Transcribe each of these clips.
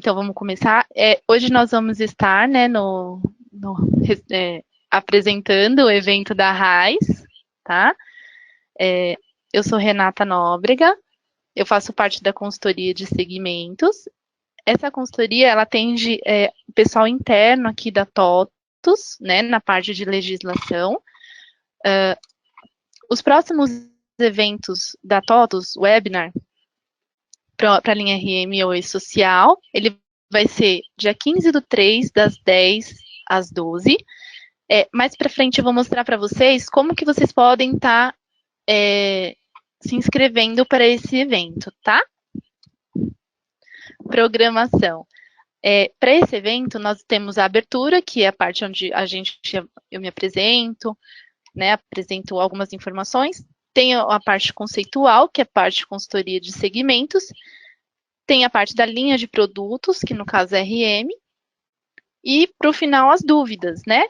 Então, vamos começar. Hoje nós vamos estar, né, apresentando o evento da RAIS, tá? Eu sou Renata Nóbrega, eu faço parte da consultoria de segmentos. Essa consultoria, ela atende o pessoal interno aqui da TOTUS, né, na parte de legislação. Os próximos eventos da TOTUS, webinar, para a linha RM Oi Social, ele vai ser dia 15/3, das 10 às 12. Mais para frente eu vou mostrar para vocês como que vocês podem estar se inscrevendo para esse evento, tá? Programação. Para esse evento, nós temos a abertura, que é a parte onde eu me apresento, né, apresento algumas informações. Tem a parte conceitual, que é a parte de consultoria de segmentos. Tem a parte da linha de produtos, que no caso é RM. E, para o final, as dúvidas, né?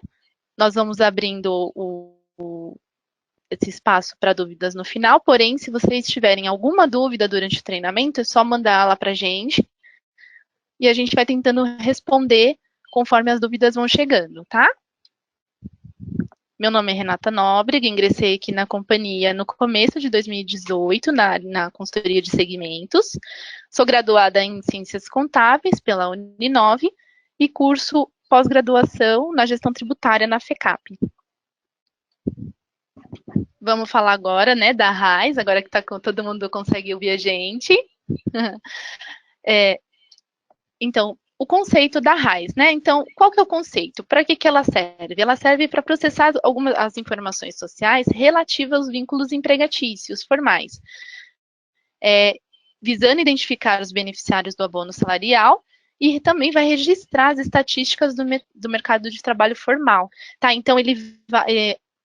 Nós vamos abrindo esse espaço para dúvidas no final, porém, se vocês tiverem alguma dúvida durante o treinamento, é só mandar lá para a gente. E a gente vai tentando responder conforme as dúvidas vão chegando, tá? Meu nome é Renata Nóbrega, ingressei aqui na companhia no começo de 2018, na consultoria de segmentos. Sou graduada em Ciências Contábeis pela Uninove e curso pós-graduação na gestão tributária na FECAP. Vamos falar agora, né, da RAIS, agora que todo mundo consegue ouvir a gente. Então, o conceito da RAIS, né? Então, qual que é o conceito? Para que ela serve? Ela serve para processar as informações sociais relativas aos vínculos empregatícios formais, visando identificar os beneficiários do abono salarial e também vai registrar as estatísticas do mercado de trabalho formal, tá? Então,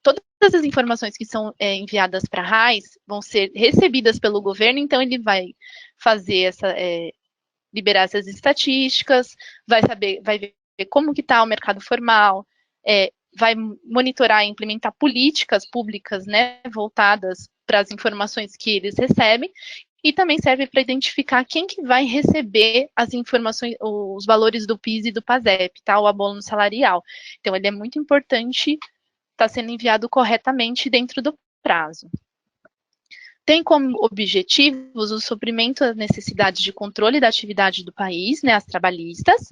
todas as informações que são enviadas para a RAIS vão ser recebidas pelo governo, então ele vai fazer liberar essas estatísticas, vai ver como que está o mercado formal, vai monitorar e implementar políticas públicas, né, voltadas para as informações que eles recebem, e também serve para identificar quem que vai receber as informações, os valores do PIS e do PASEP, tá, o abono salarial. Então, ele é muito importante estar sendo enviado corretamente dentro do prazo. Tem como objetivos o suprimento das necessidades de controle da atividade do país, né, as trabalhistas,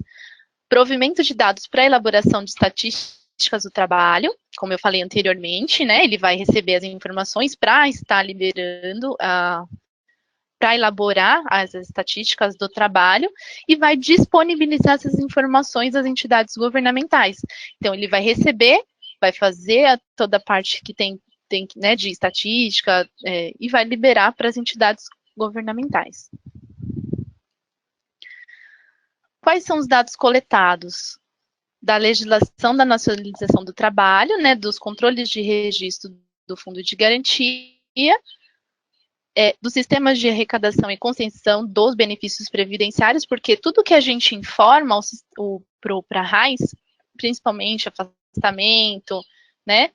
provimento de dados para elaboração de estatísticas do trabalho, como eu falei anteriormente, né, ele vai receber as informações para estar liberando, para elaborar as estatísticas do trabalho e vai disponibilizar essas informações às entidades governamentais. Então, ele vai receber, vai fazer toda a parte que tem né, de estatística, e vai liberar para as entidades governamentais. Quais são os dados coletados? Da legislação da nacionalização do trabalho, né, dos controles de registro do Fundo de Garantia, dos sistemas de arrecadação e concessão dos benefícios previdenciários, porque tudo que a gente informa para a RAIS, principalmente afastamento, né,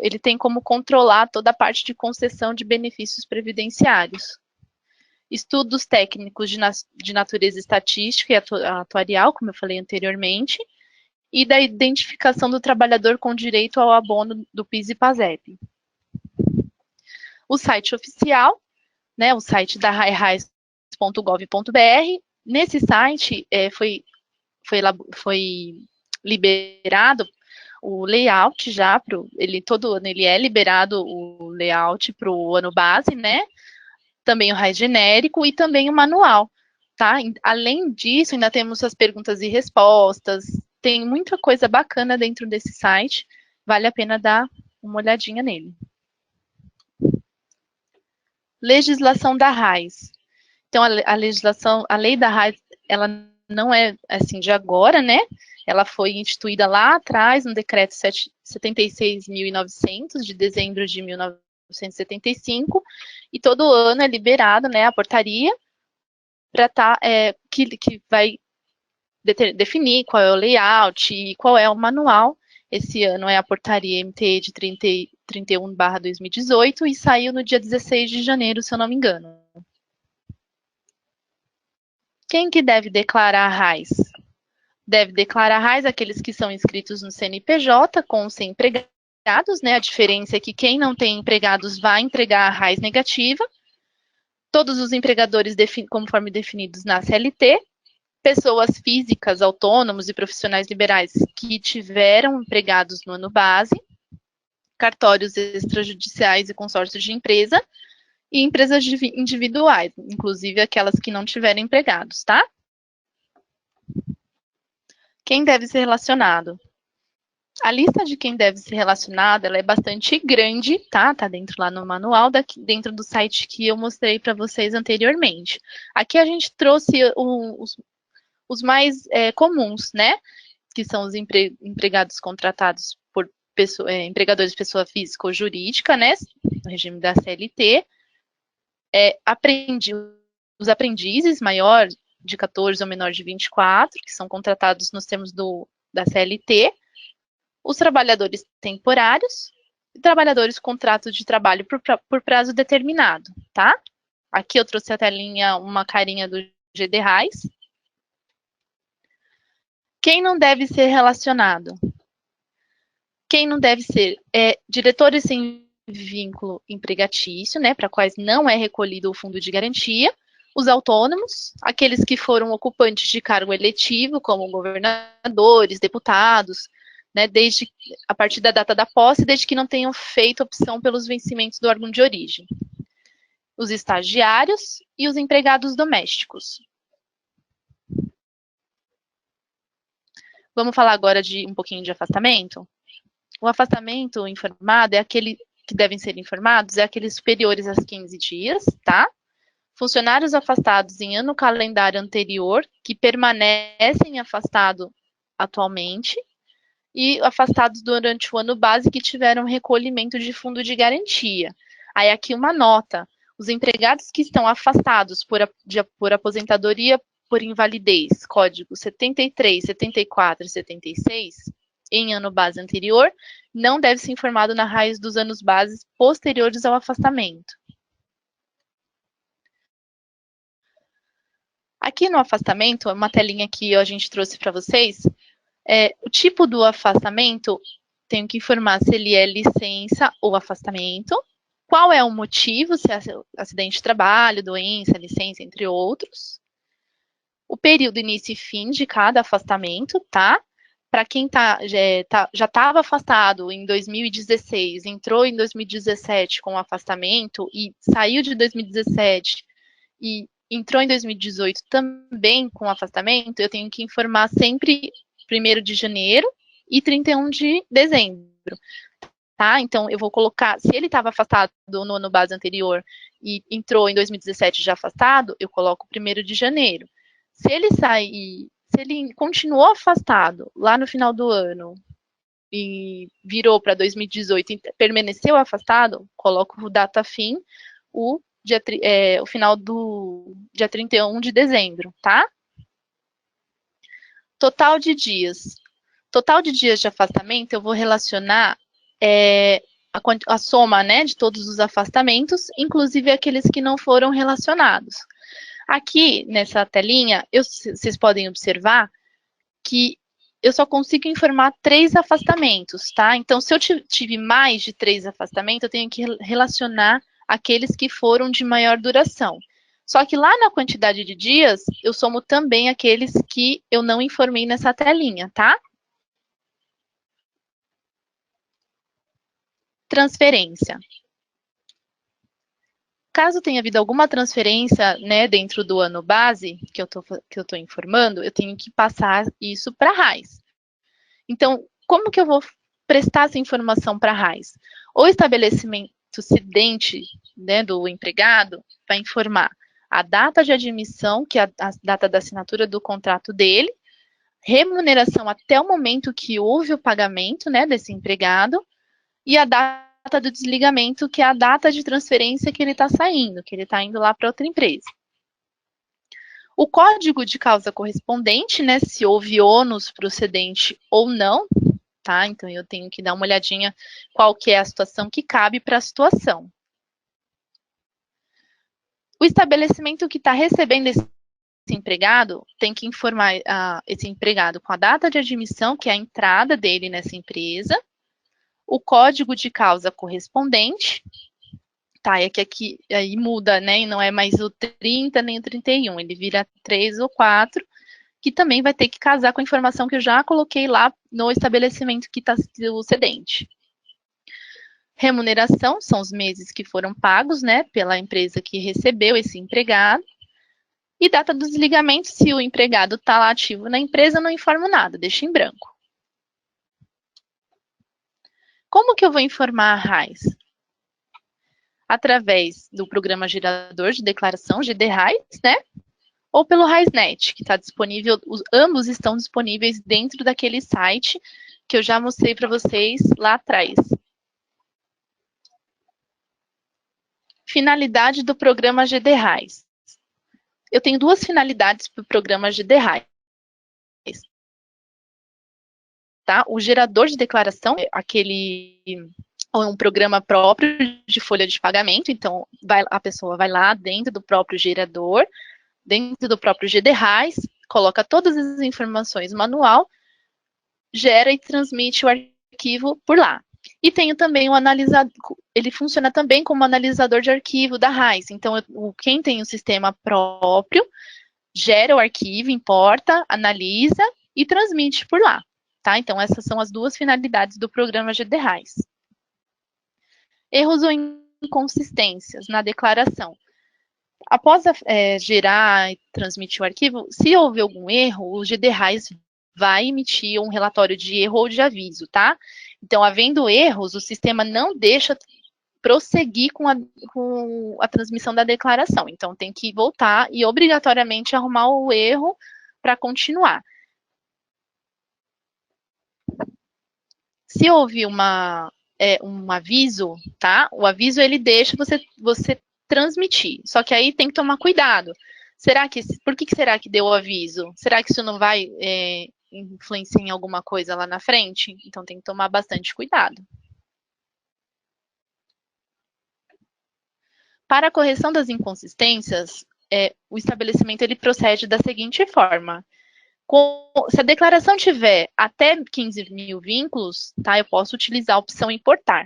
ele tem como controlar toda a parte de concessão de benefícios previdenciários. Estudos técnicos de natureza estatística e atuarial, como eu falei anteriormente, e da identificação do trabalhador com direito ao abono do PIS e PASEP. O site oficial, né, o site da rais.gov.br. Nesse site foi liberado o layout já, todo ano ele é liberado o layout para o ano base, né? Também o RAIS genérico e também o manual, tá? Além disso, ainda temos as perguntas e respostas, tem muita coisa bacana dentro desse site, vale a pena dar uma olhadinha nele. Legislação da RAIS. Então, a lei da RAIS, ela não é assim de agora, né? Ela foi instituída lá atrás, no decreto 76.900, de dezembro de 1975, e todo ano é liberado, né, a portaria que vai definir qual é o layout e qual é o manual. Esse ano é a portaria MTE de 31/2018 e saiu no dia 16 de janeiro, se eu não me engano. Quem que deve declarar RAIS? Deve declarar RAIS aqueles que são inscritos no CNPJ com os 100 empregados, né? A diferença é que quem não tem empregados vai entregar a RAIS negativa. Todos os empregadores conforme definidos na CLT, pessoas físicas, autônomos e profissionais liberais que tiveram empregados no ano base, cartórios extrajudiciais e consórcios de empresa, e empresas individuais, inclusive aquelas que não tiverem empregados, tá? Quem deve ser relacionado? A lista de quem deve ser relacionado, ela é bastante grande, tá? Tá dentro lá no manual, dentro do site que eu mostrei para vocês anteriormente. Aqui a gente trouxe os mais comuns, né? Que são os empregados contratados por empregadores de pessoa física ou jurídica, né? No regime da CLT. Os aprendizes maior de 14 ou menor de 24, que são contratados nos termos da CLT. Os trabalhadores temporários e trabalhadores com contrato de trabalho por prazo determinado, tá? Aqui eu trouxe a telinha, uma carinha do GDRAIS. Quem não deve ser relacionado? Quem não deve ser? Diretores sem vínculo empregatício, né, para quais não é recolhido o fundo de garantia, os autônomos, aqueles que foram ocupantes de cargo eletivo, como governadores, deputados, né, a partir da data da posse, desde que não tenham feito opção pelos vencimentos do órgão de origem. Os estagiários e os empregados domésticos. Vamos falar agora de um pouquinho de afastamento? O afastamento informado é aquele que devem ser informados, é aqueles superiores a 15 dias, tá? Funcionários afastados em ano calendário anterior, que permanecem afastados atualmente, e afastados durante o ano base que tiveram recolhimento de fundo de garantia. Aí aqui uma nota, os empregados que estão afastados por aposentadoria por invalidez, código 73, 74 e 76, em ano base anterior, não deve ser informado na raiz dos anos bases posteriores ao afastamento. Aqui no afastamento, uma telinha que a gente trouxe para vocês, o tipo do afastamento, tenho que informar se ele é licença ou afastamento, qual é o motivo, se é acidente de trabalho, doença, licença, entre outros, o período início e fim de cada afastamento, tá? Para quem já estava afastado em 2016, entrou em 2017 com afastamento e saiu de 2017 e entrou em 2018 também com afastamento, eu tenho que informar sempre 1º de janeiro e 31 de dezembro, tá? Então, eu vou colocar, se ele estava afastado no ano base anterior e entrou em 2017 já afastado, eu coloco 1º de janeiro. Se ele continuou afastado lá no final do ano e virou para 2018 e permaneceu afastado, coloco data fim, o final do dia 31 de dezembro, tá? Total de dias. Total de dias de afastamento, eu vou relacionar a soma, né, de todos os afastamentos, inclusive aqueles que não foram relacionados. Aqui, nessa telinha, vocês podem observar que eu só consigo informar 3 afastamentos, tá? Então, se eu tive mais de 3 afastamentos, eu tenho que relacionar aqueles que foram de maior duração. Só que lá na quantidade de dias, eu somo também aqueles que eu não informei nessa telinha, tá? Transferência. Caso tenha havido alguma transferência, né, dentro do ano base, que eu tô informando, eu tenho que passar isso para a RAIS. Então, como que eu vou prestar essa informação para a RAIS? O estabelecimento cedente, né, do empregado vai informar a data de admissão, que é a data da assinatura do contrato dele, remuneração até o momento que houve o pagamento, né, desse empregado, e a data do desligamento, que é a data de transferência que ele está saindo, que ele está indo lá para outra empresa. O código de causa correspondente, né, se houve ônus procedente ou não, tá? Então, eu tenho que dar uma olhadinha qual que é a situação que cabe para a situação. O estabelecimento que está recebendo esse empregado tem que informar esse empregado com a data de admissão, que é a entrada dele nessa empresa, o código de causa correspondente, tá? É que aqui aí muda, né? E não é mais o 30 nem o 31, ele vira 3 ou 4, que também vai ter que casar com a informação que eu já coloquei lá no estabelecimento que está o cedente. Remuneração são os meses que foram pagos, né, pela empresa que recebeu esse empregado. E data do desligamento, se o empregado está lá ativo na empresa, não informo nada, deixo em branco. Como que eu vou informar a RAIS? Através do programa gerador de declaração, GDRAIS, né? Ou pelo RAISnet, que está disponível, ambos estão disponíveis dentro daquele site que eu já mostrei para vocês lá atrás. Finalidade do programa GDRAIS. Eu tenho duas finalidades para o programa GDRAIS. Tá? O gerador de declaração é um programa próprio de folha de pagamento, então a pessoa vai lá dentro do próprio gerador, dentro do próprio GDRAIS, coloca todas as informações no manual, gera e transmite o arquivo por lá. E tenho também o analisador, ele funciona também como analisador de arquivo da RAIS, então quem tem o sistema próprio gera o arquivo, importa, analisa e transmite por lá. Tá? Então, essas são as duas finalidades do programa GDRAIS. Erros ou inconsistências na declaração. Após gerar e transmitir o arquivo, se houver algum erro, o GDRAIS vai emitir um relatório de erro ou de aviso, tá? Então, havendo erros, o sistema não deixa prosseguir com a transmissão da declaração. Então, tem que voltar e obrigatoriamente arrumar o erro para continuar. Se houve um aviso, tá? O aviso, ele deixa você transmitir. Só que aí tem que tomar cuidado. Por que será que deu o aviso? Será que isso não vai influenciar em alguma coisa lá na frente? Então, tem que tomar bastante cuidado. Para a correção das inconsistências, o estabelecimento ele procede da seguinte forma. Se a declaração tiver até 15 mil vínculos, tá, eu posso utilizar a opção importar.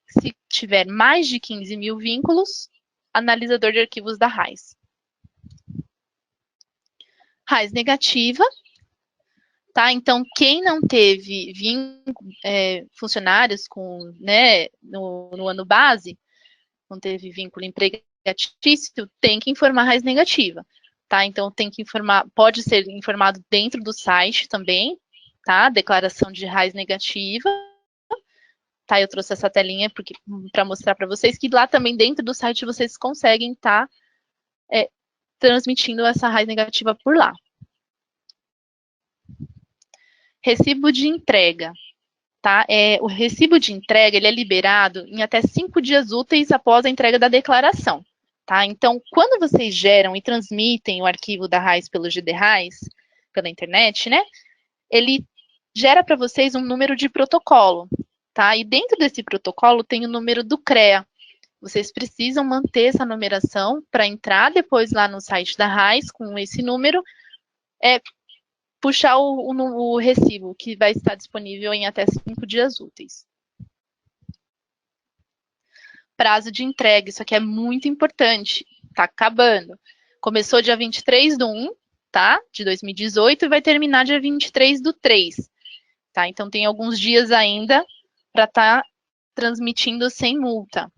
Se tiver mais de 15 mil vínculos, analisador de arquivos da RAIS. RAIS negativa, tá? Então, quem não teve funcionários no ano base, não teve vínculo empregatício, tem que informar RAIS negativa. Tá? Então, tem que informar, pode ser informado dentro do site também, tá? Declaração de RAIS negativa. Tá? Eu trouxe essa telinha para mostrar para vocês que lá também dentro do site vocês conseguem estar transmitindo essa RAIS negativa por lá. Recibo de entrega. Tá? O recibo de entrega ele é liberado em até 5 dias úteis após a entrega da declaração. Tá? Então, quando vocês geram e transmitem o arquivo da RAIS pelo GDRAIS, pela internet, né, ele gera para vocês um número de protocolo. Tá? E dentro desse protocolo tem o número do CREA. Vocês precisam manter essa numeração para entrar depois lá no site da RAIS com esse número, puxar o recibo, que vai estar disponível em até 5 dias úteis. Prazo de entrega, isso aqui é muito importante, tá acabando. Começou dia 23/1, tá? De 2018 e vai terminar dia 23/3, tá? Então tem alguns dias ainda para estar transmitindo sem multa.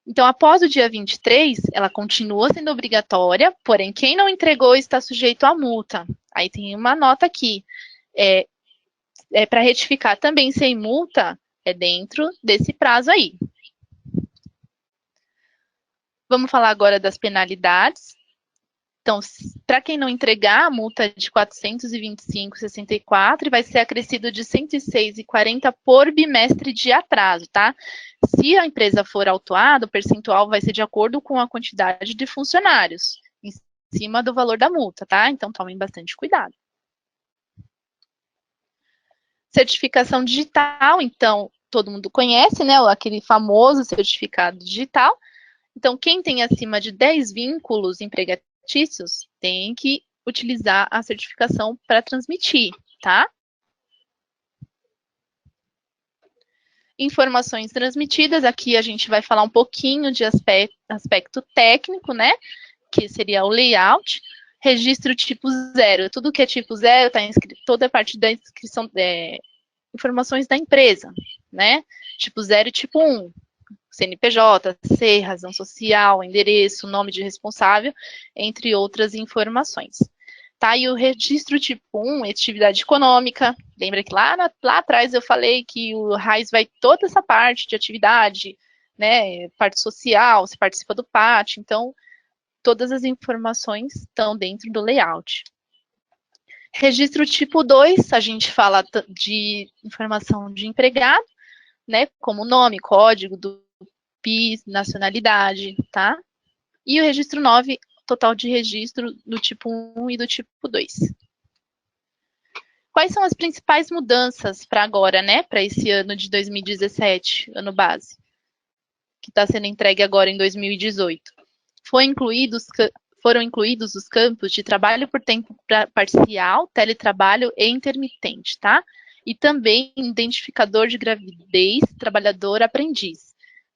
Então, após o dia 23, ela continua sendo obrigatória, porém, quem não entregou está sujeito à multa. Aí tem uma nota aqui. Para retificar também sem multa, é dentro desse prazo aí. Vamos falar agora das penalidades. Então, para quem não entregar, a multa é de R$ 425,64 e vai ser acrescido de R$ 106,40 por bimestre de atraso, tá? Se a empresa for autuada, o percentual vai ser de acordo com a quantidade de funcionários, em cima do valor da multa, tá? Então, tomem bastante cuidado. Certificação digital, então, todo mundo conhece, né? Aquele famoso certificado digital. Então, quem tem acima de 10 vínculos empregatícios tem que utilizar a certificação para transmitir, tá? Informações transmitidas, aqui a gente vai falar um pouquinho de aspecto técnico, né? Que seria o layout. Registro tipo 0, tudo que é tipo 0 está inscrito, toda a parte da inscrição, informações da empresa, né? Tipo 0 e tipo 1. CNPJ, C, razão social, endereço, nome de responsável, entre outras informações. Tá? E o registro tipo 1, atividade econômica. Lembra que lá atrás eu falei que o RAIS vai toda essa parte de atividade, né? Parte social, você participa do PAT, então todas as informações estão dentro do layout. Registro tipo 2, a gente fala de informação de empregado, né? Como nome, código do PIS, nacionalidade, tá? E o registro 9, total de registro do tipo 1 e do tipo 2. Quais são as principais mudanças para agora, né? Para esse ano de 2017, ano base, que está sendo entregue agora em 2018? Foram incluídos os campos de trabalho por tempo parcial, teletrabalho e intermitente, tá? E também identificador de gravidez, trabalhador, aprendiz.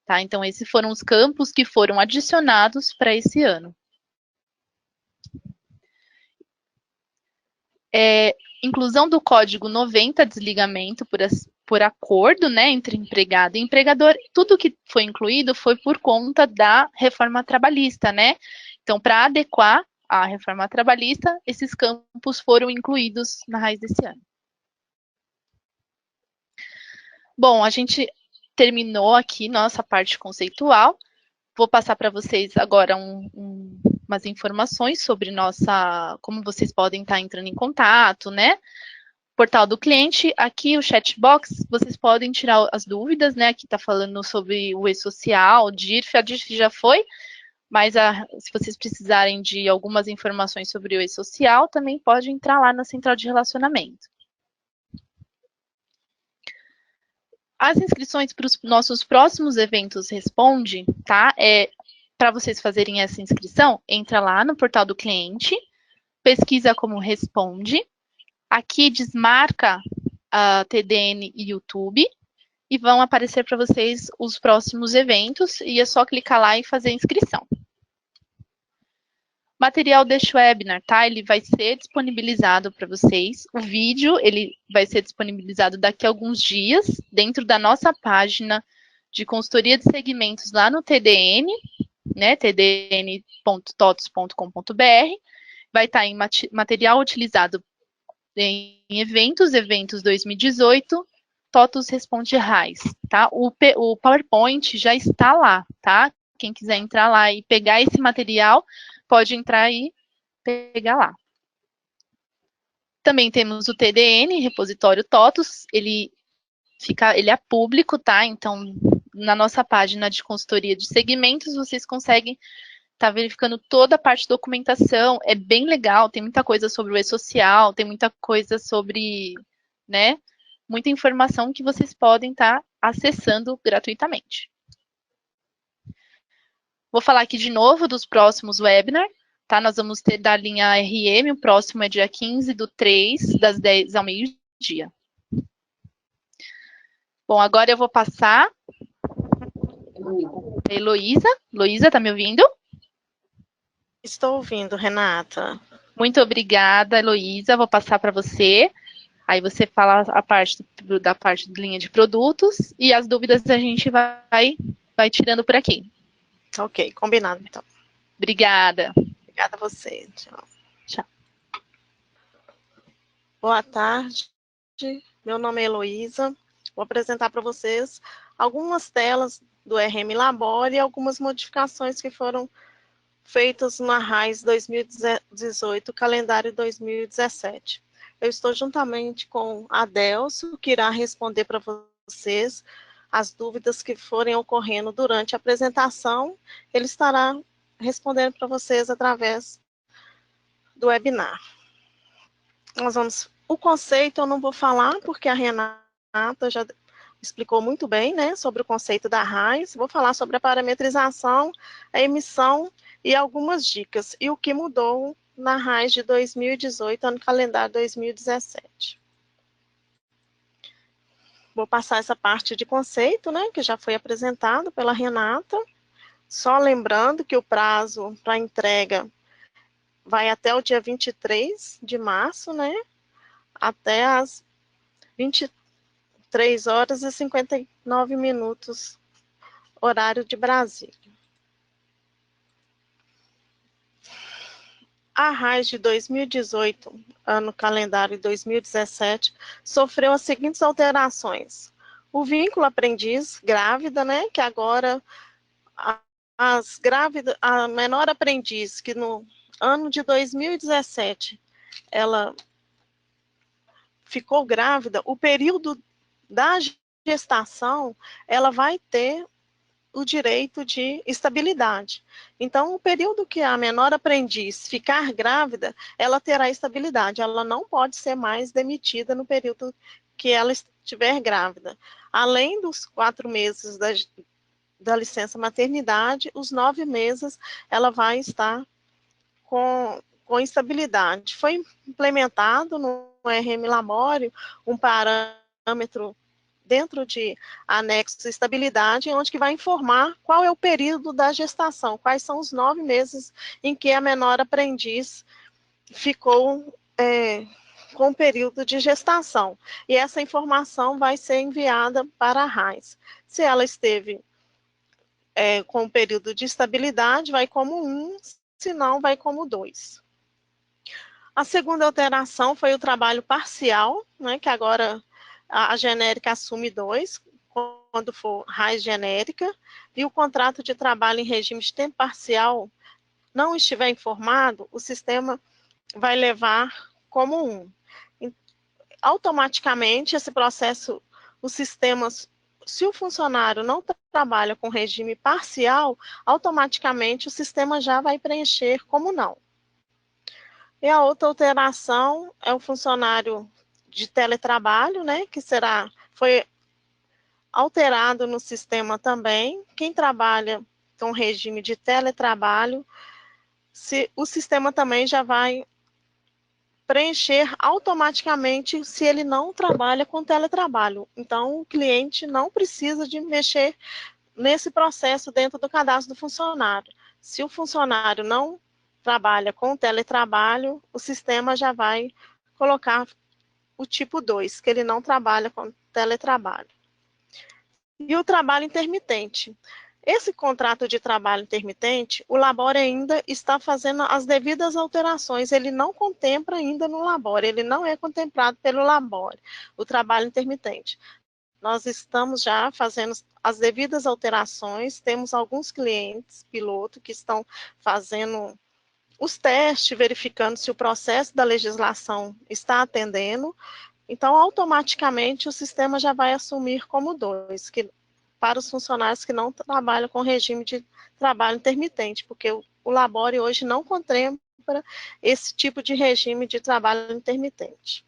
Tá? Então, esses foram os campos que foram adicionados para esse ano. Inclusão do código 90, desligamento por acordo, né, entre empregado e empregador. Tudo que foi incluído foi por conta da reforma trabalhista, né? Então, para adequar à reforma trabalhista, esses campos foram incluídos na raiz desse ano. Bom, a gente terminou aqui nossa parte conceitual. Vou passar para vocês agora umas informações sobre como vocês podem estar entrando em contato, né? Portal do cliente, aqui o chatbox, vocês podem tirar as dúvidas, né? Aqui está falando sobre o e-social, DIRF, a DIRF já foi, mas se vocês precisarem de algumas informações sobre o e-social, também pode entrar lá na central de relacionamento. As inscrições para os nossos próximos eventos Responde, tá? Para vocês fazerem essa inscrição, entra lá no portal do cliente, pesquisa como Responde, aqui desmarca a TDN e YouTube, e vão aparecer para vocês os próximos eventos, e é só clicar lá e fazer a inscrição. Material deste webinar, tá? Ele vai ser disponibilizado para vocês. O vídeo, ele vai ser disponibilizado daqui a alguns dias, dentro da nossa página de consultoria de segmentos lá no TDN, né? tdn.totos.com.br. Vai estar em material utilizado em eventos 2018, TOTOS Responde RAIS, tá? O PowerPoint já está lá, tá? Quem quiser entrar lá e pegar esse material, pode entrar e pegar lá. Também temos o TDN, repositório TOTOS, ele é público, tá? Então, na nossa página de consultoria de segmentos, vocês conseguem estar verificando toda a parte de documentação, é bem legal, tem muita coisa sobre o e-social, tem muita coisa sobre, né, muita informação que vocês podem estar acessando gratuitamente. Vou falar aqui de novo dos próximos webinars, tá? Nós vamos ter da linha RM, o próximo é dia 15/3, das 10 ao meio-dia. Bom, agora eu vou passar a Heloísa. Heloísa, tá me ouvindo? Estou ouvindo, Renata. Muito obrigada, Heloísa. Vou passar para você. Aí você fala a parte da parte de linha de produtos e as dúvidas a gente vai tirando por aqui. Ok, combinado, então. Obrigada. Obrigada a você. Tchau. Tchau. Boa tarde. Meu nome é Heloísa. Vou apresentar para vocês algumas telas do RM Labore e algumas modificações que foram feitas na RAIS 2018, calendário 2017. Eu estou juntamente com a Adelso, que irá responder para vocês as dúvidas que forem ocorrendo durante a apresentação. Ele estará respondendo para vocês através do webinar. O conceito eu não vou falar, porque a Renata já explicou muito bem, né, sobre o conceito da RAIS. Vou falar sobre a parametrização, a emissão e algumas dicas. E o que mudou na RAIS de 2018, ano calendário 2017. Vou passar essa parte de conceito, né, que já foi apresentado pela Renata. Só lembrando que o prazo para entrega vai até o dia 23 de março, né, até as 23 horas e 59 minutos, horário de Brasília. A RAIS de 2018, ano calendário 2017, sofreu as seguintes alterações. O vínculo aprendiz grávida, né, que agora a menor aprendiz que no ano de 2017 ela ficou grávida, o período da gestação, ela vai ter o direito de estabilidade. Então, o período que a menor aprendiz ficar grávida, ela terá estabilidade. Ela não pode ser mais demitida no período que ela estiver grávida. Além dos 4 meses da licença maternidade, os 9 meses ela vai estar com estabilidade. Foi implementado no RM Labório um parâmetro dentro de anexo de estabilidade, onde que vai informar qual é o período da gestação, quais são os 9 meses em que a menor aprendiz ficou com o período de gestação. E essa informação vai ser enviada para a RAIS. Se ela esteve com o período de estabilidade, vai como 1, se não, vai como 2. A segunda alteração foi o trabalho parcial, né, que agora a genérica assume 2, quando for RAIS genérica, e o contrato de trabalho em regime de tempo parcial não estiver informado, o sistema vai levar como 1. Automaticamente, esse processo, o sistema, se o funcionário não trabalha com regime parcial, automaticamente o sistema já vai preencher como não. E a outra alteração é o funcionário de teletrabalho, né, que foi alterado no sistema também. Quem trabalha com regime de teletrabalho, o sistema também já vai preencher automaticamente se ele não trabalha com teletrabalho. Então, o cliente não precisa de mexer nesse processo dentro do cadastro do funcionário. Se o funcionário não trabalha com teletrabalho, o sistema já vai colocar o tipo 2, que ele não trabalha com teletrabalho. E o trabalho intermitente. Esse contrato de trabalho intermitente, o Labore ainda está fazendo as devidas alterações, ele não contempla ainda no Labore, ele não é contemplado pelo Labore, o trabalho intermitente. Nós estamos já fazendo as devidas alterações, temos alguns clientes piloto que estão fazendo os testes, verificando se o processo da legislação está atendendo, então automaticamente o sistema já vai assumir como 2, que para os funcionários que não trabalham com regime de trabalho intermitente, porque o Labore hoje não contempla esse tipo de regime de trabalho intermitente.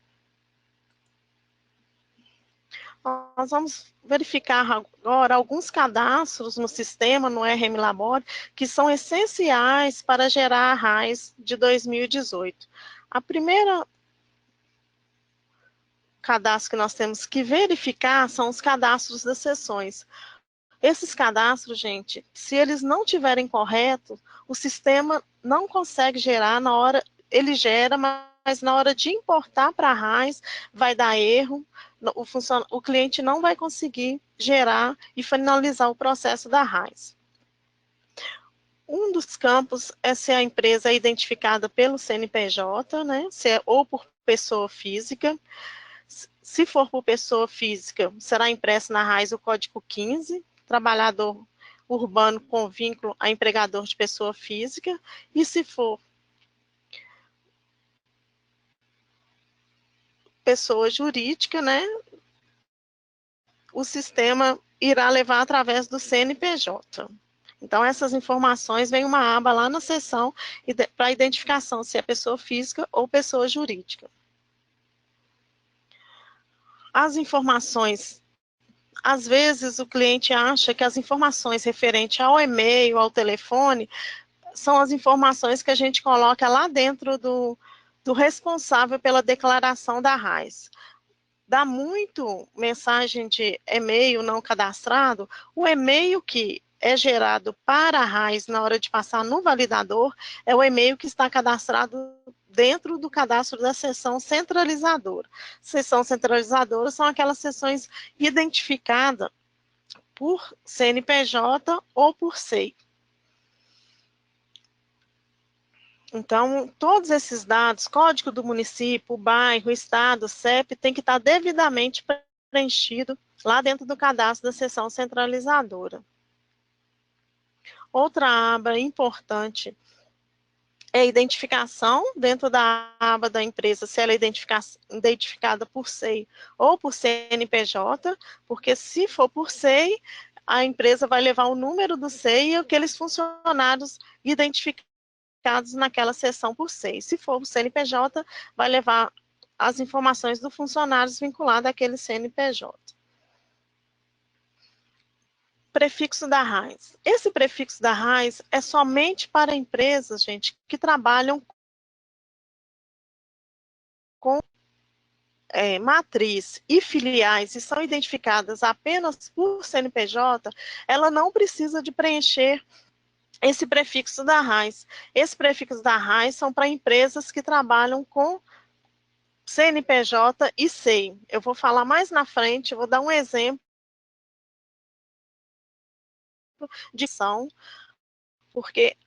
Nós vamos verificar agora alguns cadastros no sistema, no RM Labore, que são essenciais para gerar a RAIS de 2018. A primeira cadastro que nós temos que verificar são os cadastros das sessões. Esses cadastros, gente, se eles não tiverem corretos, o sistema não consegue gerar na hora, ele gera, mas na hora de importar para a RAIS vai dar erro, o cliente não vai conseguir gerar e finalizar o processo da RAIS. Um dos campos é se a empresa é identificada pelo CNPJ, né, ou por pessoa física. Se for por pessoa física, será impresso na RAIS o código 15, trabalhador urbano com vínculo a empregador de pessoa física, e se for pessoa jurídica, né, o sistema irá levar através do CNPJ. Então, essas informações vem uma aba lá na seção para identificação se é pessoa física ou pessoa jurídica. As informações, às vezes o cliente acha que as informações referentes ao e-mail, ao telefone, são as informações que a gente coloca lá dentro do responsável pela declaração da RAIS. Dá muito mensagem de e-mail não cadastrado, o e-mail que é gerado para a RAIS na hora de passar no validador é o e-mail que está cadastrado dentro do cadastro da seção centralizadora. Seção centralizadora são aquelas seções identificadas por CNPJ ou por SEI. Então, todos esses dados, código do município, bairro, estado, CEP, tem que estar devidamente preenchido lá dentro do cadastro da seção centralizadora. Outra aba importante é a identificação dentro da aba da empresa, se ela é identificada por SEI ou por CNPJ, porque se for por SEI, a empresa vai levar o número do SEI e aqueles funcionários identificados naquela seção por SEI. Se for o CNPJ, vai levar as informações do funcionário vinculado àquele CNPJ. Prefixo da RAIS. Esse prefixo da RAIS é somente para empresas, gente, que trabalham com matriz e filiais e são identificadas apenas por CNPJ, ela não precisa de preencher esse prefixo da RAIS. Esse prefixo da RAIS são para empresas que trabalham com CNPJ e SEI. Eu vou falar mais na frente, vou dar um exemplo de sessão, porque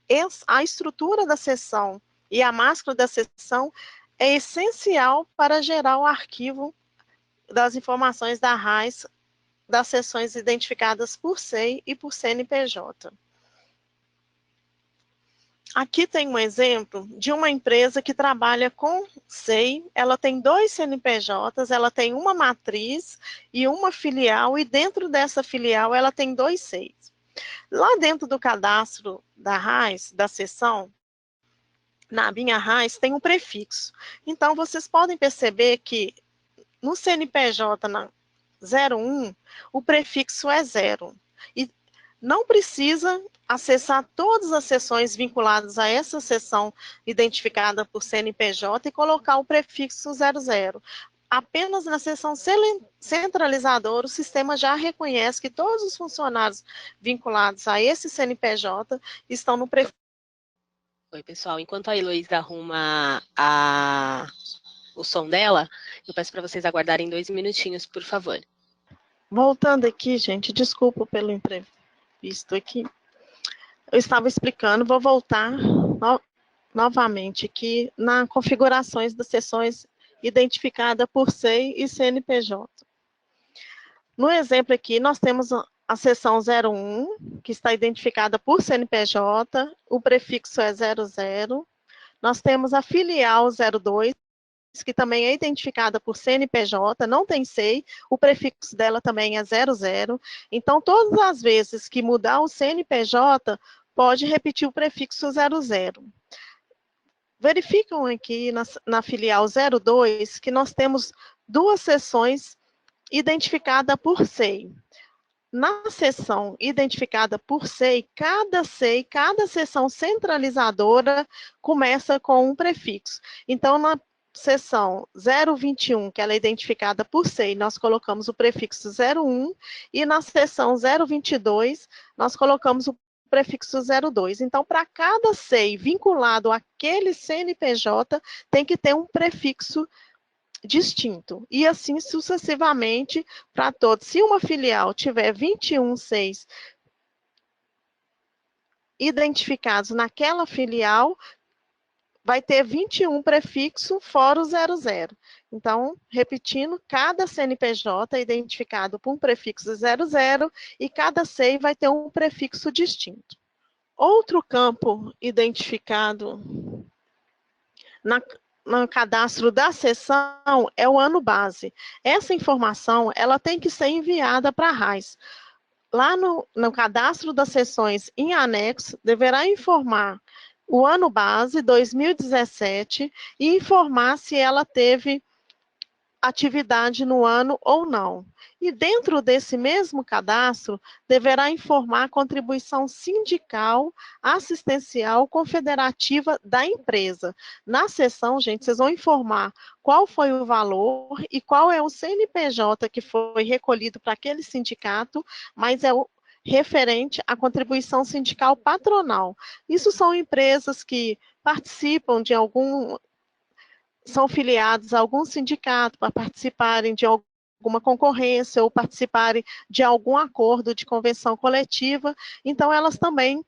a estrutura da sessão e a máscara da sessão é essencial para gerar o arquivo das informações da RAIS das sessões identificadas por SEI e por CNPJ. Aqui tem um exemplo de uma empresa que trabalha com SEI, ela tem 2 CNPJs, ela tem uma matriz e uma filial, e dentro dessa filial ela tem 2 SEIs. Lá dentro do cadastro da RAIS, da seção, na minha RAIS tem um prefixo. Então, vocês podem perceber que no CNPJ na 01, o prefixo é 0. E não precisa acessar todas as seções vinculadas a essa seção identificada por CNPJ e colocar o prefixo 00. Apenas na seção centralizadora, o sistema já reconhece que todos os funcionários vinculados a esse CNPJ estão no prefixo. Oi, pessoal. Enquanto a Heloísa arruma o som dela, eu peço para vocês aguardarem 2 minutinhos, por favor. Voltando aqui, gente, desculpa pelo imprevisto aqui. Eu estava explicando, vou voltar novamente aqui na configurações das seções identificada por SEI e CNPJ. No exemplo aqui, nós temos a seção 01, que está identificada por CNPJ, o prefixo é 00. Nós temos a filial 02, que também é identificada por CNPJ, não tem SEI, o prefixo dela também é 00. Então, todas as vezes que mudar o CNPJ, pode repetir o prefixo 00. Verificam aqui na filial 02 que nós temos 2 seções identificadas por SEI. Na seção identificada por SEI, cada seção centralizadora começa com um prefixo. Então, na seção 021, que ela é identificada por SEI, nós colocamos o prefixo 01, e na seção 022, nós colocamos o prefixo 02. Então, para cada SEI vinculado àquele CNPJ, tem que ter um prefixo distinto. E assim sucessivamente para todos. Se uma filial tiver 21 SEIs identificados naquela filial, vai ter 21 prefixo fora o 00. Então, repetindo, cada CNPJ é identificado por um prefixo 00 e cada SEI vai ter um prefixo distinto. Outro campo identificado no cadastro da seção é o ano base. Essa informação ela tem que ser enviada para a RAIS. Lá no cadastro das seções em anexo, deverá informar o ano base 2017 e informar se ela teve atividade no ano ou não. E dentro desse mesmo cadastro, deverá informar a contribuição sindical, assistencial, confederativa da empresa. Na seção, gente, vocês vão informar qual foi o valor e qual é o CNPJ que foi recolhido para aquele sindicato, mas é o referente à contribuição sindical patronal. Isso são empresas que participam de são filiados a algum sindicato para participarem de alguma concorrência ou participarem de algum acordo de convenção coletiva, então elas também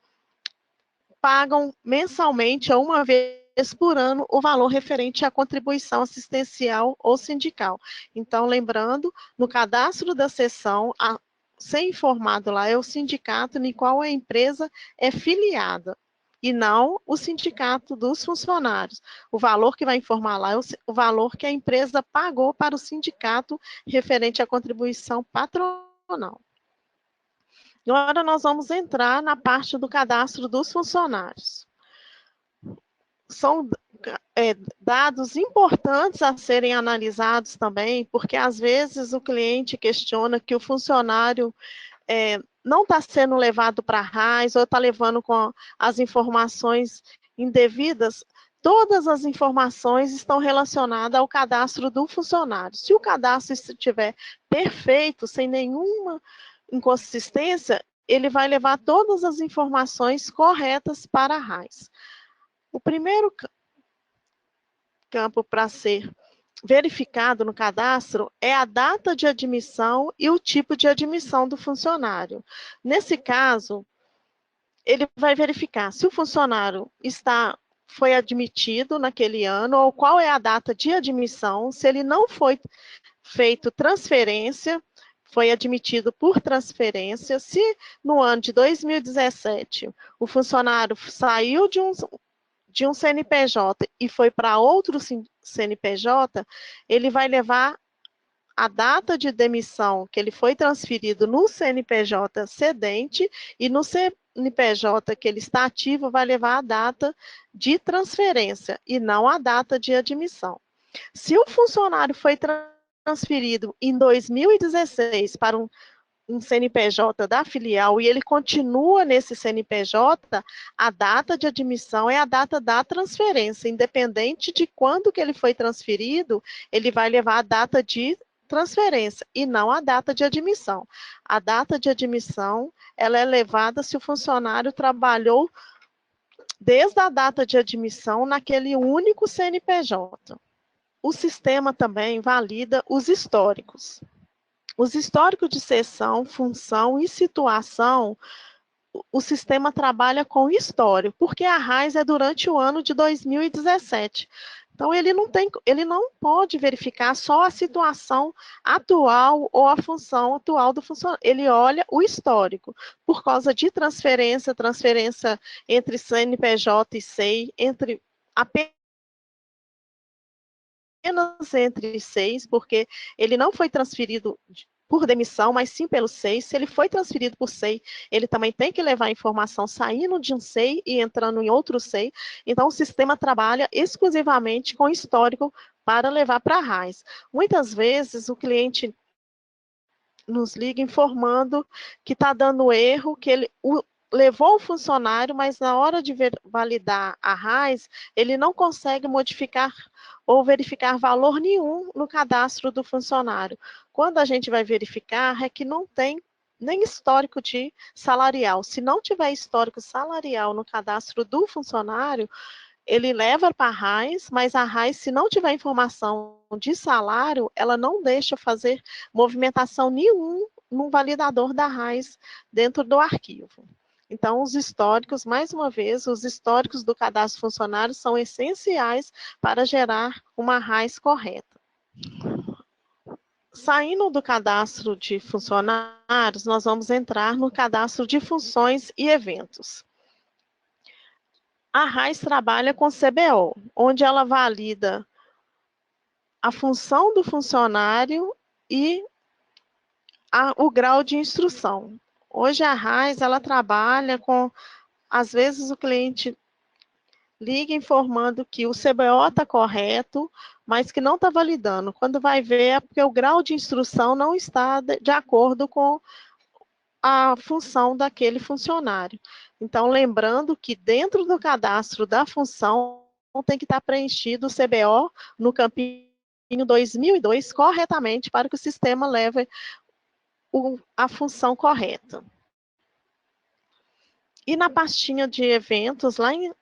pagam mensalmente ou uma vez por ano o valor referente à contribuição assistencial ou sindical. Então, lembrando, no cadastro da seção, ser informado lá é o sindicato em qual a empresa é filiada, e não o sindicato dos funcionários. O valor que vai informar lá é o valor que a empresa pagou para o sindicato referente à contribuição patronal. Agora nós vamos entrar na parte do cadastro dos funcionários. São dados importantes a serem analisados também, porque às vezes o cliente questiona que o funcionário não está sendo levado para a RAIS, ou está levando com as informações indevidas. Todas as informações estão relacionadas ao cadastro do funcionário. Se o cadastro estiver perfeito, sem nenhuma inconsistência, ele vai levar todas as informações corretas para a RAIS. O primeiro campo para ser verificado no cadastro é a data de admissão e o tipo de admissão do funcionário. Nesse caso, ele vai verificar se o funcionário foi admitido naquele ano, ou qual é a data de admissão, se ele não foi feito transferência, foi admitido por transferência, se no ano de 2017 o funcionário saiu de um CNPJ e foi para outro CNPJ, ele vai levar a data de demissão que ele foi transferido no CNPJ cedente, e no CNPJ que ele está ativo vai levar a data de transferência e não a data de admissão. Se o funcionário foi transferido em 2016 para um CNPJ da filial e ele continua nesse CNPJ, a data de admissão é a data da transferência. Independente de quando que ele foi transferido, ele vai levar a data de transferência e não a data de admissão. A data de admissão, ela é levada se o funcionário trabalhou desde a data de admissão naquele único CNPJ. O sistema também valida os históricos. Os históricos de sessão, função e situação, o sistema trabalha com histórico, porque a RAIS é durante o ano de 2017. Então, ele não pode verificar só a situação atual ou a função atual do funcionário. Ele olha o histórico, por causa de transferência entre CNPJ e SEI, apenas entre SEIs, porque ele não foi transferido por demissão, mas sim pelo SEI. Se ele foi transferido por SEI, ele também tem que levar a informação saindo de um SEI e entrando em outro SEI. Então, o sistema trabalha exclusivamente com histórico para levar para a RAIS. Muitas vezes, o cliente nos liga informando que está dando erro, que ele levou o funcionário, mas na hora de validar a RAIS, ele não consegue modificar ou verificar valor nenhum no cadastro do funcionário. Quando a gente vai verificar, é que não tem nem histórico de salarial. Se não tiver histórico salarial no cadastro do funcionário, ele leva para a RAIS, mas a RAIS, se não tiver informação de salário, ela não deixa fazer movimentação nenhum no validador da RAIS dentro do arquivo. Então, os históricos, mais uma vez, os históricos do cadastro funcionário são essenciais para gerar uma RAIS correta. Saindo do cadastro de funcionários, nós vamos entrar no cadastro de funções e eventos. A RAIS trabalha com CBO, onde ela valida a função do funcionário e o grau de instrução. Hoje a RAIS, ela trabalha com, às vezes o cliente liga informando que o CBO está correto, mas que não está validando. Quando vai ver, é porque o grau de instrução não está de acordo com a função daquele funcionário. Então, lembrando que dentro do cadastro da função tem que estar preenchido o CBO no campinho 2002 corretamente para que o sistema leve a função correta. E na pastinha de eventos, lá em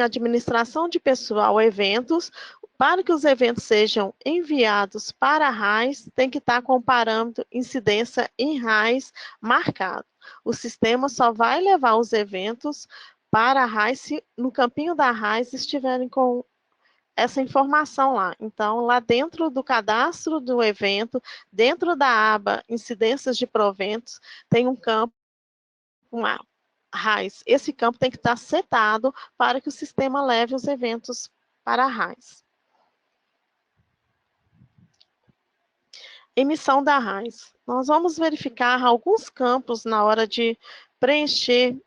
administração de pessoal, eventos, para que os eventos sejam enviados para a RAIS, tem que estar com o parâmetro incidência em RAIS marcado. O sistema só vai levar os eventos para a RAIS se no campinho da RAIS estiverem com essa informação lá. Então, lá dentro do cadastro do evento, dentro da aba incidências de proventos, tem um campo, uma RAIS. Esse campo tem que estar setado para que o sistema leve os eventos para a RAIS. Emissão da RAIS. Nós vamos verificar alguns campos na hora de preencher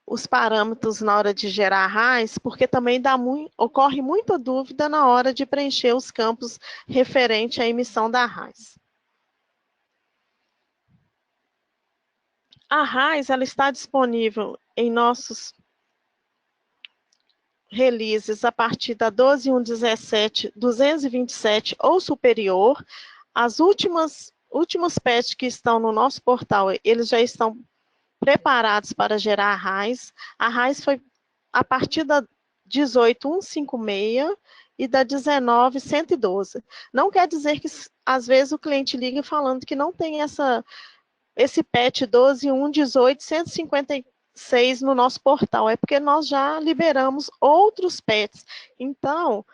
os parâmetros na hora de gerar RAIS, porque também ocorre muita dúvida na hora de preencher os campos referente à emissão da RAIS. A RAIS ela está disponível em nossos releases a partir da 12.1.17, 227 ou superior. As últimos patches que estão no nosso portal, eles já estão preparados para gerar a RAIS. A RAIS foi a partir da 18.156 e da 19.112. Não quer dizer que, às vezes, o cliente liga falando que não tem esse patch 12.1.18.156 no nosso portal. É porque nós já liberamos outros patches. Então,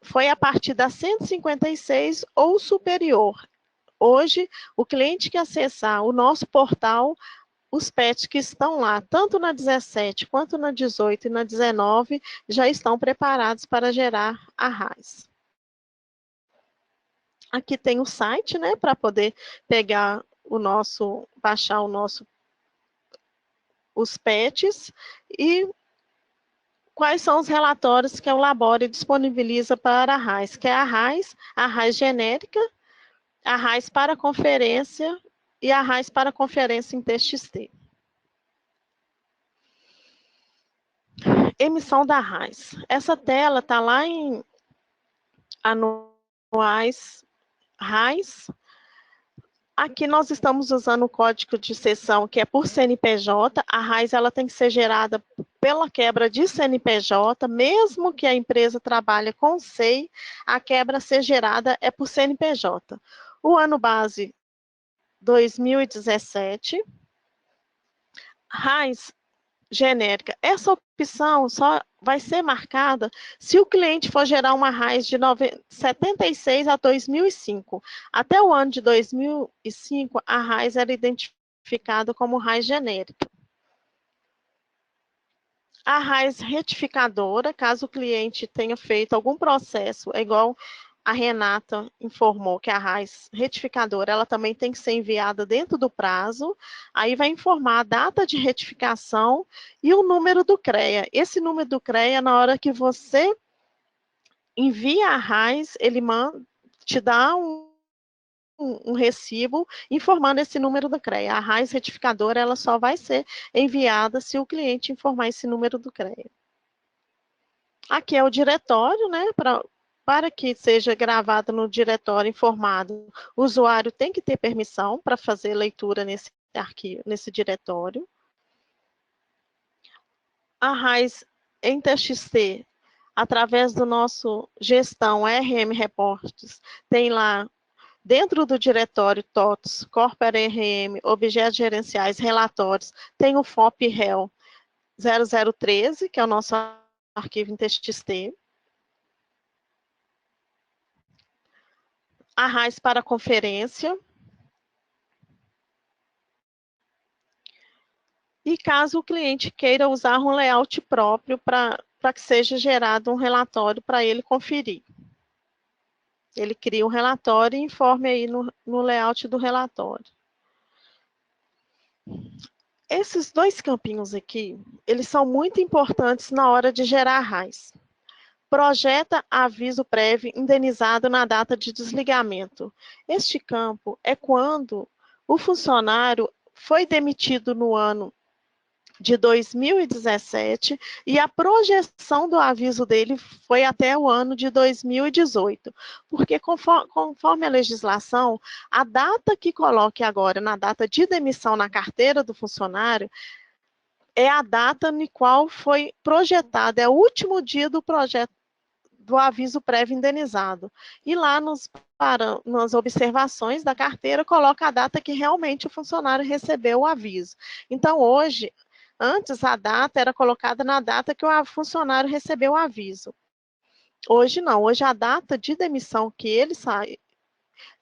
foi a partir da 156 ou superior. Hoje, o cliente que acessar o nosso portal, os patches que estão lá, tanto na 17, quanto na 18 e na 19, já estão preparados para gerar a RAIS. Aqui tem o site, né, para poder pegar baixar os patches e quais são os relatórios que o Labore disponibiliza para a RAIS, que é a RAIS genérica, a RAIS para conferência e a RAIS para conferência em TXT. Emissão da RAIS. Essa tela está lá em anuais RAIS. Aqui nós estamos usando o código de seção que é por CNPJ. A RAIS ela tem que ser gerada pela quebra de CNPJ, mesmo que a empresa trabalhe com SEI, a quebra a ser gerada é por CNPJ. O ano base 2017. RAIS genérica. Essa opção só vai ser marcada se o cliente for gerar uma RAIS de 76 a 2005. Até o ano de 2005, a RAIS era identificada como RAIS genérica. A RAIS retificadora, caso o cliente tenha feito algum processo, é igual a Renata informou que a RAIS retificadora, ela também tem que ser enviada dentro do prazo, aí vai informar a data de retificação e o número do CREA. Esse número do CREA, na hora que você envia a RAIS, ele te dá um recibo informando esse número do CREA. A RAIS retificadora, ela só vai ser enviada se o cliente informar esse número do CREA. Aqui é o diretório, né, para que seja gravado no diretório informado, o usuário tem que ter permissão para fazer leitura nesse arquivo, nesse diretório. A RAIS em TXT, através do nosso gestão RM Reports, tem lá, dentro do diretório TOTS, Corporate RM, objetos gerenciais, relatórios, tem o FOP-REL 0013, que é o nosso arquivo em TXT. A RAIS para conferência. E caso o cliente queira usar um layout próprio para que seja gerado um relatório para ele conferir. Ele cria um relatório e informe aí no layout do relatório. Esses dois campinhos aqui, eles são muito importantes na hora de gerar RAIs. Projeta aviso prévio indenizado na data de desligamento. Este campo é quando o funcionário foi demitido no ano de 2017 e a projeção do aviso dele foi até o ano de 2018, porque conforme a legislação, a data que coloque agora na data de demissão na carteira do funcionário é a data no qual foi projetado, é o último dia do projeto do aviso prévio indenizado. E lá nas observações da carteira, coloca a data que realmente o funcionário recebeu o aviso. Então, hoje, antes a data era colocada na data que o funcionário recebeu o aviso. Hoje não, hoje a data de demissão que ele sai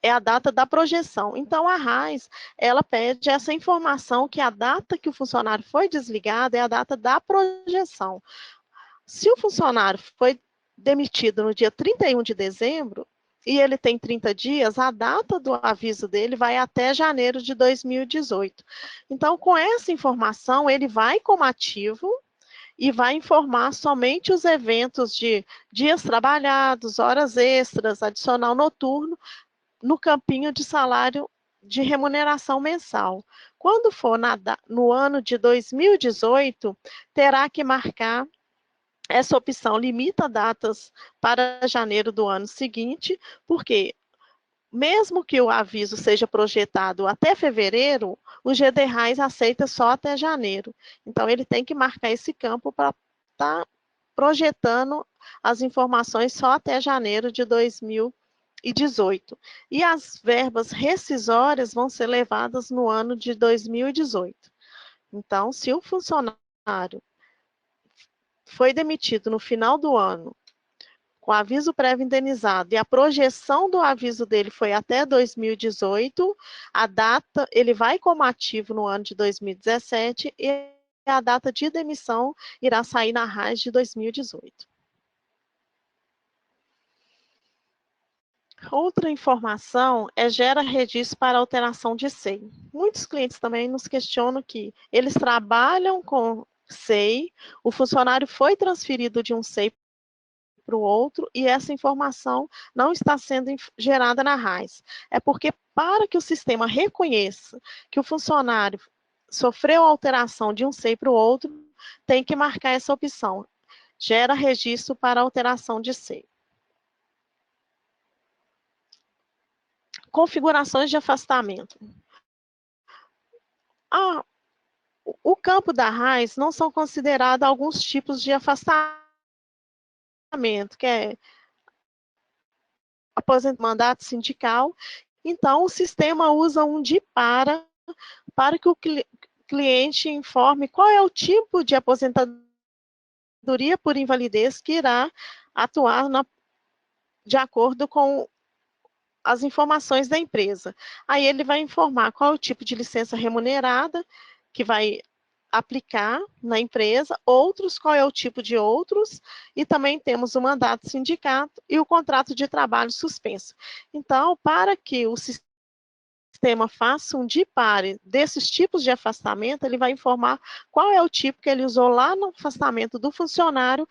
é a data da projeção. Então, a RAIS, ela pede essa informação que a data que o funcionário foi desligado é a data da projeção. Se o funcionário foi demitido no dia 31 de dezembro, e ele tem 30 dias, a data do aviso dele vai até janeiro de 2018. Então, com essa informação, ele vai como ativo e vai informar somente os eventos de dias trabalhados, horas extras, adicional noturno, no campinho de salário de remuneração mensal. Quando for no ano de 2018, terá que marcar essa opção limita datas para janeiro do ano seguinte, porque mesmo que o aviso seja projetado até fevereiro, o GD-RAIS aceita só até janeiro. Então, ele tem que marcar esse campo para estar projetando as informações só até janeiro de 2018. E as verbas rescisórias vão ser levadas no ano de 2018. Então, se o funcionário foi demitido no final do ano, com aviso prévio indenizado, e a projeção do aviso dele foi até 2018, a data, ele vai como ativo no ano de 2017, e a data de demissão irá sair na RAIS de 2018. Outra informação é gera registro para alteração de SEI. Muitos clientes também nos questionam que eles trabalham com SEI, o funcionário foi transferido de um SEI para o outro e essa informação não está sendo gerada na RAIS. É porque para que o sistema reconheça que o funcionário sofreu alteração de um SEI para o outro, tem que marcar essa opção. Gera registro para alteração de SEI. Configurações de afastamento. O campo da RAIS não são considerados alguns tipos de afastamento, que é mandato sindical. Então, o sistema usa um de para que o cliente informe qual é o tipo de aposentadoria por invalidez que irá atuar de acordo com as informações da empresa. Aí ele vai informar qual é o tipo de licença remunerada que vai aplicar na empresa, outros, qual é o tipo de outros, e também temos o mandato sindicato e o contrato de trabalho suspenso. Então, para que o sistema faça um dipare desses tipos de afastamento, ele vai informar qual é o tipo que ele usou lá no afastamento do funcionário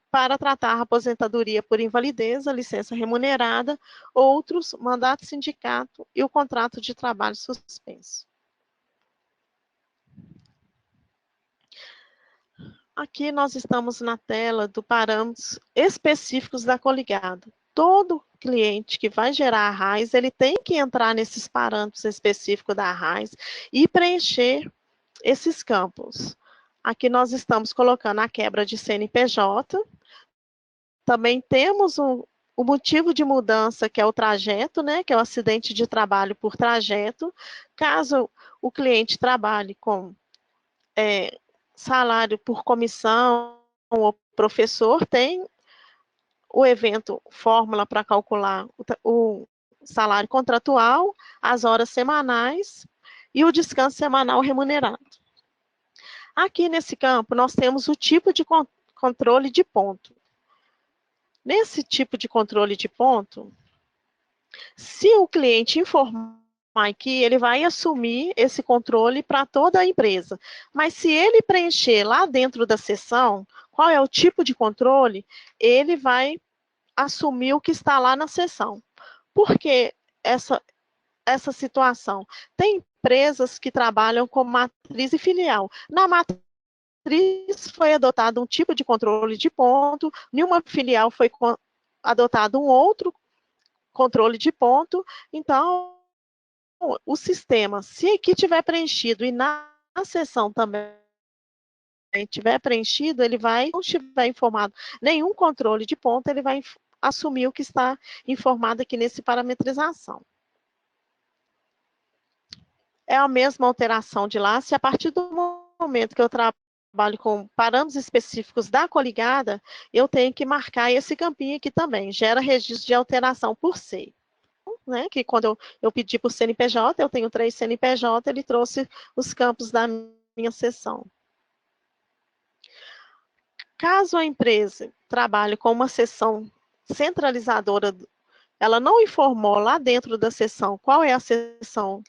para tratar a aposentadoria por invalidez, a licença remunerada, outros, mandato sindicato e o contrato de trabalho suspenso. Aqui nós estamos na tela do parâmetros específicos da Coligado. Todo cliente que vai gerar a RAIS, ele tem que entrar nesses parâmetros específicos da RAIS e preencher esses campos. Aqui nós estamos colocando a quebra de CNPJ. Também temos o motivo de mudança, que é o trajeto, né, que é o acidente de trabalho por trajeto. Caso o cliente trabalhe com salário por comissão ou professor, tem o evento fórmula para calcular o salário contratual, as horas semanais e o descanso semanal remunerado. Aqui nesse campo, nós temos o tipo de controle de ponto. Nesse tipo de controle de ponto, se o cliente informar aqui, ele vai assumir esse controle para toda a empresa. Mas se ele preencher lá dentro da seção, qual é o tipo de controle, ele vai assumir o que está lá na seção. Por que essa situação? Tem empresas que trabalham com matriz e filial. Na matriz foi adotado um tipo de controle de ponto, em uma filial foi adotado um outro controle de ponto. Então, o sistema, se aqui tiver preenchido e na seção também tiver preenchido, ele vai, não tiver informado nenhum controle de ponto, ele vai assumir o que está informado aqui nesse parametrização. É a mesma alteração de lá, se a partir do momento que eu trabalho com parâmetros específicos da coligada, eu tenho que marcar esse campinho aqui também, gera registro de alteração por SEI. Né, que quando eu pedi por CNPJ, eu tenho 3 CNPJ, ele trouxe os campos da minha seção. Caso a empresa trabalhe com uma seção centralizadora, ela não informou lá dentro da seção qual é a seção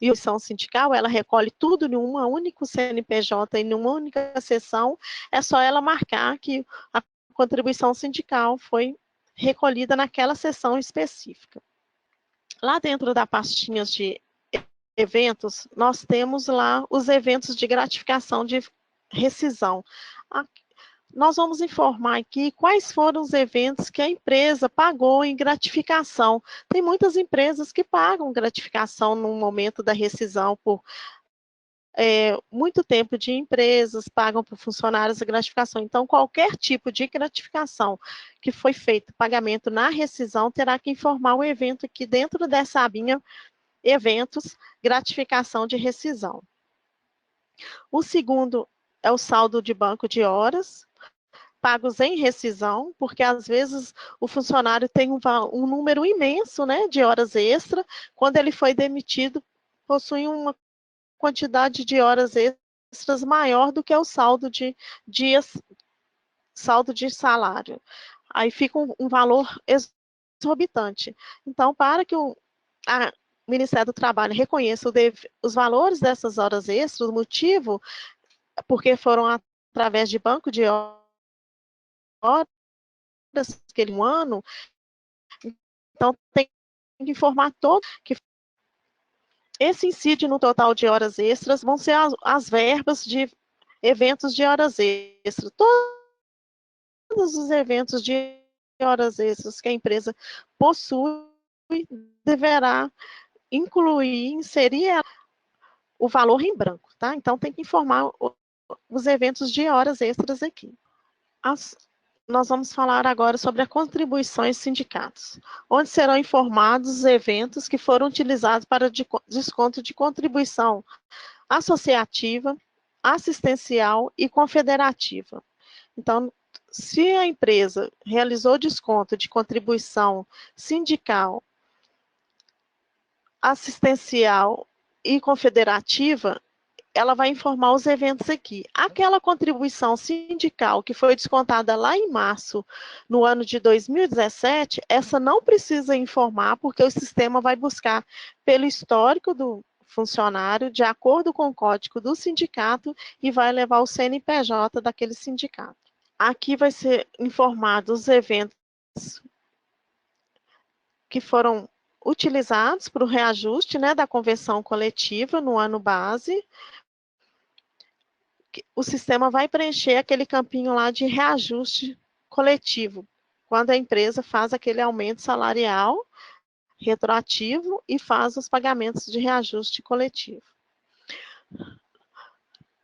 e a seção sindical, ela recolhe tudo em uma única CNPJ, em uma única seção, é só ela marcar que a contribuição sindical foi recolhida naquela seção específica. Lá dentro da pastinha de eventos, nós temos lá os eventos de gratificação de rescisão. Nós vamos informar aqui quais foram os eventos que a empresa pagou em gratificação. Tem muitas empresas que pagam gratificação no momento da rescisão por muito tempo de empresas, pagam para funcionários a gratificação. Então, qualquer tipo de gratificação que foi feito pagamento na rescisão, terá que informar o evento aqui dentro dessa abinha, eventos, gratificação de rescisão. O segundo é o saldo de banco de horas, pagos em rescisão, porque às vezes o funcionário tem um número imenso, né, de horas extra, quando ele foi demitido, possui uma quantidade de horas extras maior do que o saldo de dias, saldo de salário. Aí fica um valor exorbitante. Então, para que o Ministério do Trabalho reconheça os valores dessas horas extras, o motivo, porque foram através de banco de horas, aquele ano, então tem que informar todo que esse incide no total de horas extras, vão ser as verbas de eventos de horas extras. Todos os eventos de horas extras que a empresa possui, deverá incluir, inserir o valor em branco, tá? Então, tem que informar os eventos de horas extras aqui. Nós vamos falar agora sobre as contribuições sindicatos, onde serão informados os eventos que foram utilizados para desconto de contribuição associativa, assistencial e confederativa. Então, se a empresa realizou desconto de contribuição sindical, assistencial e confederativa, ela vai informar os eventos aqui. Aquela contribuição sindical que foi descontada lá em março, no ano de 2017, essa não precisa informar, porque o sistema vai buscar pelo histórico do funcionário, de acordo com o código do sindicato, e vai levar o CNPJ daquele sindicato. Aqui vai ser informado os eventos que foram utilizados para o reajuste, né, da convenção coletiva no ano base. O sistema vai preencher aquele campinho lá de reajuste coletivo, quando a empresa faz aquele aumento salarial retroativo e faz os pagamentos de reajuste coletivo.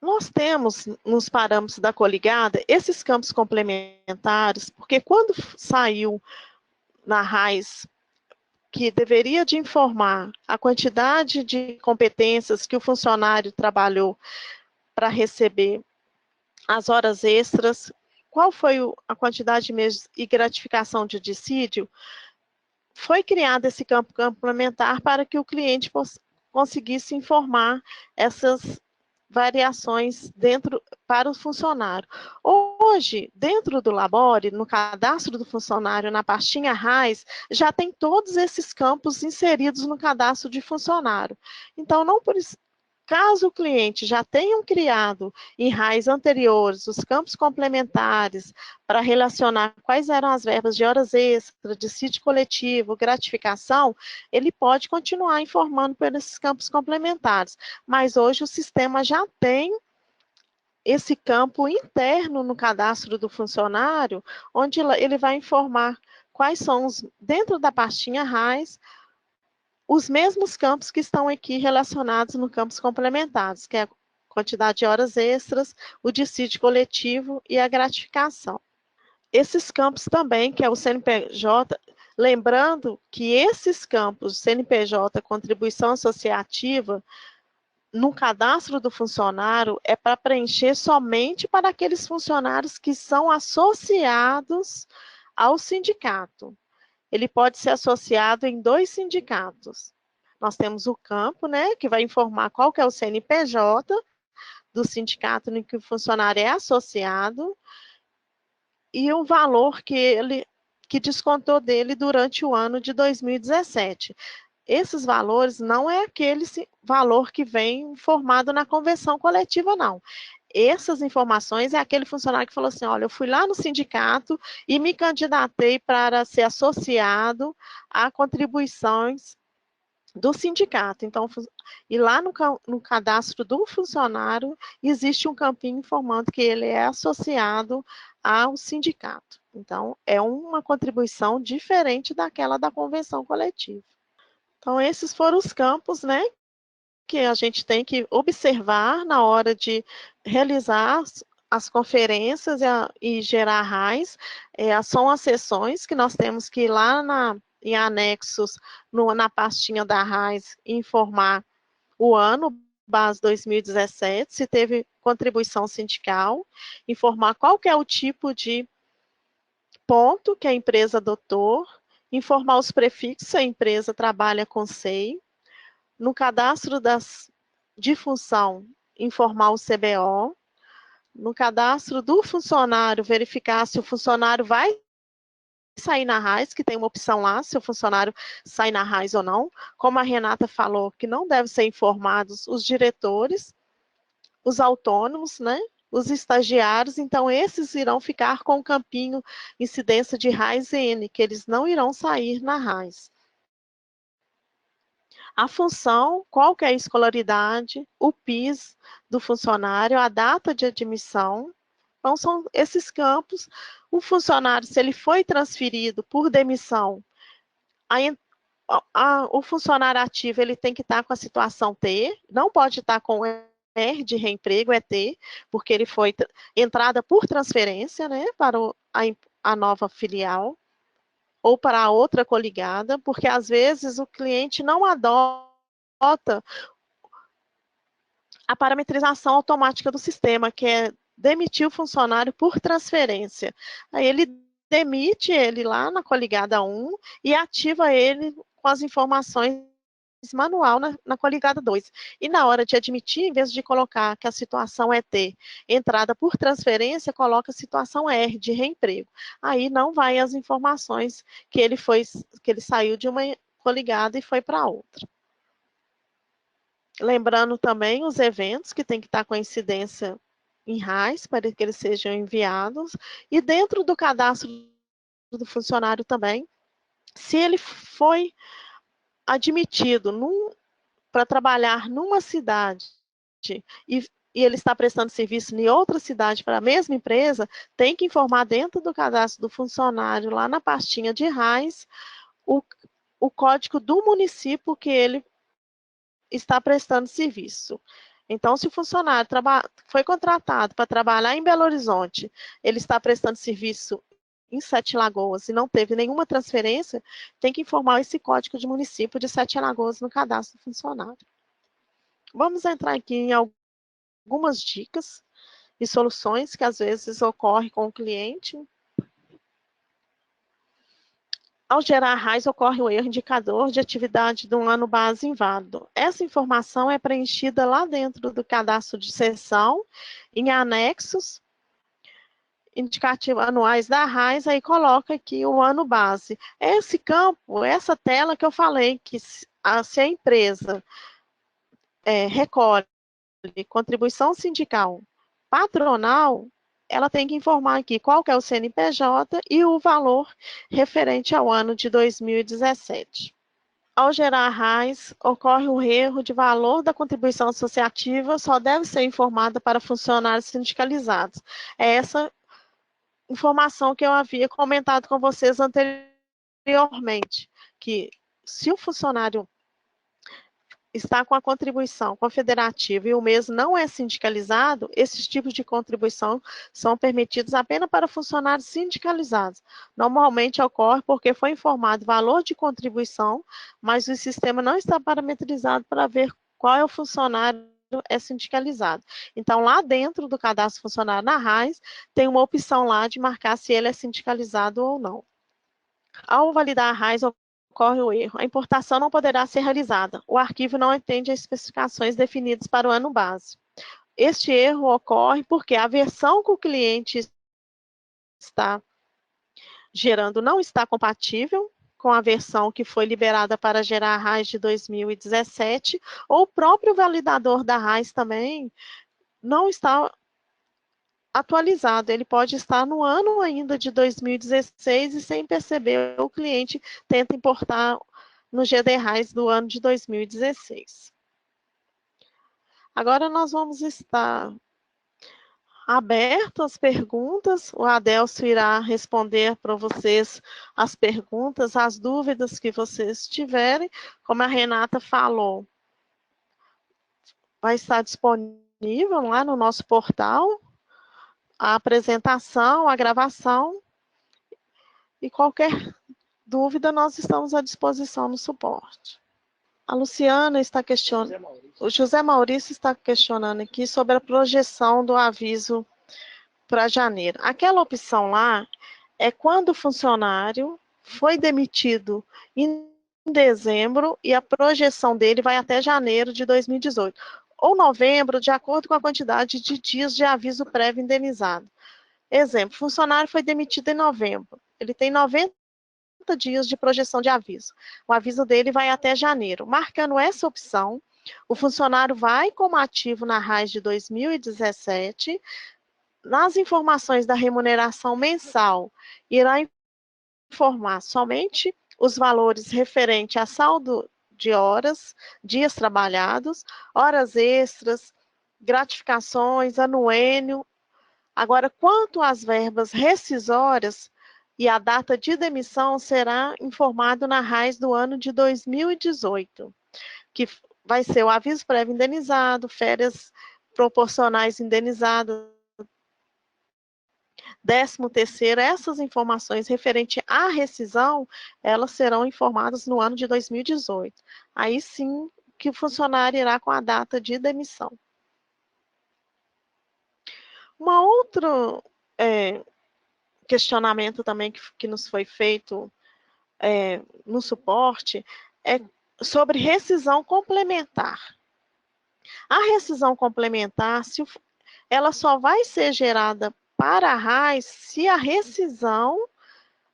Nós temos, nos parâmetros da coligada, esses campos complementares, porque quando saiu na RAIS que deveria de informar a quantidade de competências que o funcionário trabalhou para receber as horas extras, qual foi a quantidade de meses e gratificação de dissídio, foi criado esse campo complementar para que o cliente conseguisse informar essas variações dentro para o funcionário. Ou hoje, dentro do Labore, no cadastro do funcionário, na pastinha RAIS, já tem todos esses campos inseridos no cadastro de funcionário. Então, caso o cliente já tenha criado em RAIS anteriores os campos complementares para relacionar quais eram as verbas de horas extras, de sítio coletivo, gratificação, ele pode continuar informando por esses campos complementares. Mas hoje o sistema já tem esse campo interno no cadastro do funcionário, onde ele vai informar quais são, dentro da pastinha RAIS, os mesmos campos que estão aqui relacionados no campos complementares, que é a quantidade de horas extras, o dissídio coletivo e a gratificação. Esses campos também, que é o CNPJ, lembrando que esses campos, CNPJ, contribuição associativa, no cadastro do funcionário, é para preencher somente para aqueles funcionários que são associados ao sindicato. Ele pode ser associado em 2 sindicatos. Nós temos o campo, né, que vai informar qual que é o CNPJ do sindicato em que o funcionário é associado e o valor que descontou dele durante o ano de 2017. Esses valores não é aquele valor que vem formado na convenção coletiva, não. Essas informações é aquele funcionário que falou assim, olha, eu fui lá no sindicato e me candidatei para ser associado a contribuições do sindicato. Então, e lá no cadastro do funcionário, existe um campinho informando que ele é associado ao sindicato. Então, é uma contribuição diferente daquela da convenção coletiva. Então, esses foram os campos, né, que a gente tem que observar na hora de realizar as conferências e gerar RAIS. São as sessões que nós temos que ir lá em anexos, na pastinha da RAIS, informar o ano, base 2017, se teve contribuição sindical, informar qual que é o tipo de ponto que a empresa adotou, informar os prefixos, se a empresa trabalha com SEI, no cadastro de função, informar o CBO, no cadastro do funcionário, verificar se o funcionário vai sair na RAIS, que tem uma opção lá, se o funcionário sai na RAIS ou não. Como a Renata falou, que não devem ser informados os diretores, os autônomos, né? Os estagiários, então esses irão ficar com o campinho incidência de RAIS N, que eles não irão sair na RAIS. A função, qual que é a escolaridade, o PIS do funcionário, a data de admissão. Então, são esses campos. O funcionário, se ele foi transferido por demissão, o funcionário ativo, ele tem que estar com a situação T, não pode estar com R de reemprego, é T, porque ele foi entrada por transferência, né, para a nova filial, ou para a outra coligada, porque às vezes o cliente não adota a parametrização automática do sistema, que é demitir o funcionário por transferência. Aí ele demite ele lá na coligada 1 e ativa ele com as informações manual na coligada 2. E na hora de admitir, em vez de colocar que a situação é T, entrada por transferência, coloca a situação R, de reemprego. Aí não vai as informações que ele saiu de uma coligada e foi para outra. Lembrando também os eventos que tem que estar com a incidência em RAIS, para que eles sejam enviados. E dentro do cadastro do funcionário também, se ele foi admitido para trabalhar numa cidade e ele está prestando serviço em outra cidade para a mesma empresa, tem que informar dentro do cadastro do funcionário, lá na pastinha de RAIS, o código do município que ele está prestando serviço. Então, se o funcionário foi contratado para trabalhar em Belo Horizonte, ele está prestando serviço em Sete Lagoas e não teve nenhuma transferência, tem que informar esse código de município de Sete Lagoas no cadastro do funcionário. Vamos entrar aqui em algumas dicas e soluções que às vezes ocorrem com o cliente. Ao gerar RAIS, ocorre o erro indicador de atividade do ano base inválido. Essa informação é preenchida lá dentro do cadastro de seção, em anexos, indicativo anuais da RAIS, aí coloca aqui o ano base. Esse campo, essa tela que eu falei, que se a empresa recolhe contribuição sindical patronal, ela tem que informar aqui qual que é o CNPJ e o valor referente ao ano de 2017. Ao gerar a RAIS, ocorre um erro de valor da contribuição associativa, só deve ser informada para funcionários sindicalizados. É essa informação que eu havia comentado com vocês anteriormente, que se o funcionário está com a contribuição confederativa e o mês não é sindicalizado, esses tipos de contribuição são permitidos apenas para funcionários sindicalizados. Normalmente ocorre porque foi informado o valor de contribuição, mas o sistema não está parametrizado para ver qual é o funcionário é sindicalizado. Então, lá dentro do cadastro funcionário na RAIS, tem uma opção lá de marcar se ele é sindicalizado ou não. Ao validar a RAIS, ocorre o erro. A importação não poderá ser realizada. O arquivo não atende às especificações definidas para o ano base. Este erro ocorre porque a versão que o cliente está gerando não está compatível com a versão que foi liberada para gerar a RAIS de 2017, ou o próprio validador da RAIS também não está atualizado. Ele pode estar no ano ainda de 2016 e sem perceber o cliente tenta importar no GD RAIS do ano de 2016. Agora nós vamos estar abertos às perguntas. O Adelcio irá responder para vocês as perguntas, as dúvidas que vocês tiverem. Como a Renata falou, vai estar disponível lá no nosso portal a apresentação, a gravação, e qualquer dúvida nós estamos à disposição no suporte. A Luciana está questionando, o José Maurício está questionando aqui sobre a projeção do aviso para janeiro. Aquela opção lá é quando o funcionário foi demitido em dezembro e a projeção dele vai até janeiro de 2018, ou novembro, de acordo com a quantidade de dias de aviso prévio indenizado. Exemplo, funcionário foi demitido em novembro, ele tem 90 dias de projeção de aviso. O aviso dele vai até janeiro. Marcando essa opção, o funcionário vai como ativo na RAIS de 2017, nas informações da remuneração mensal, irá informar somente os valores referentes a saldo de horas, dias trabalhados, horas extras, gratificações, anuênio. Agora, quanto às verbas rescisórias e a data de demissão, será informado na RAIS do ano de 2018, que vai ser o aviso prévio indenizado, férias proporcionais indenizadas, 13º, essas informações referentes à rescisão, elas serão informadas no ano de 2018. Aí sim que o funcionário irá com a data de demissão. Uma outra questionamento também que nos foi feito no suporte é sobre rescisão complementar. A rescisão complementar, ela só vai ser gerada para a RAIS se a rescisão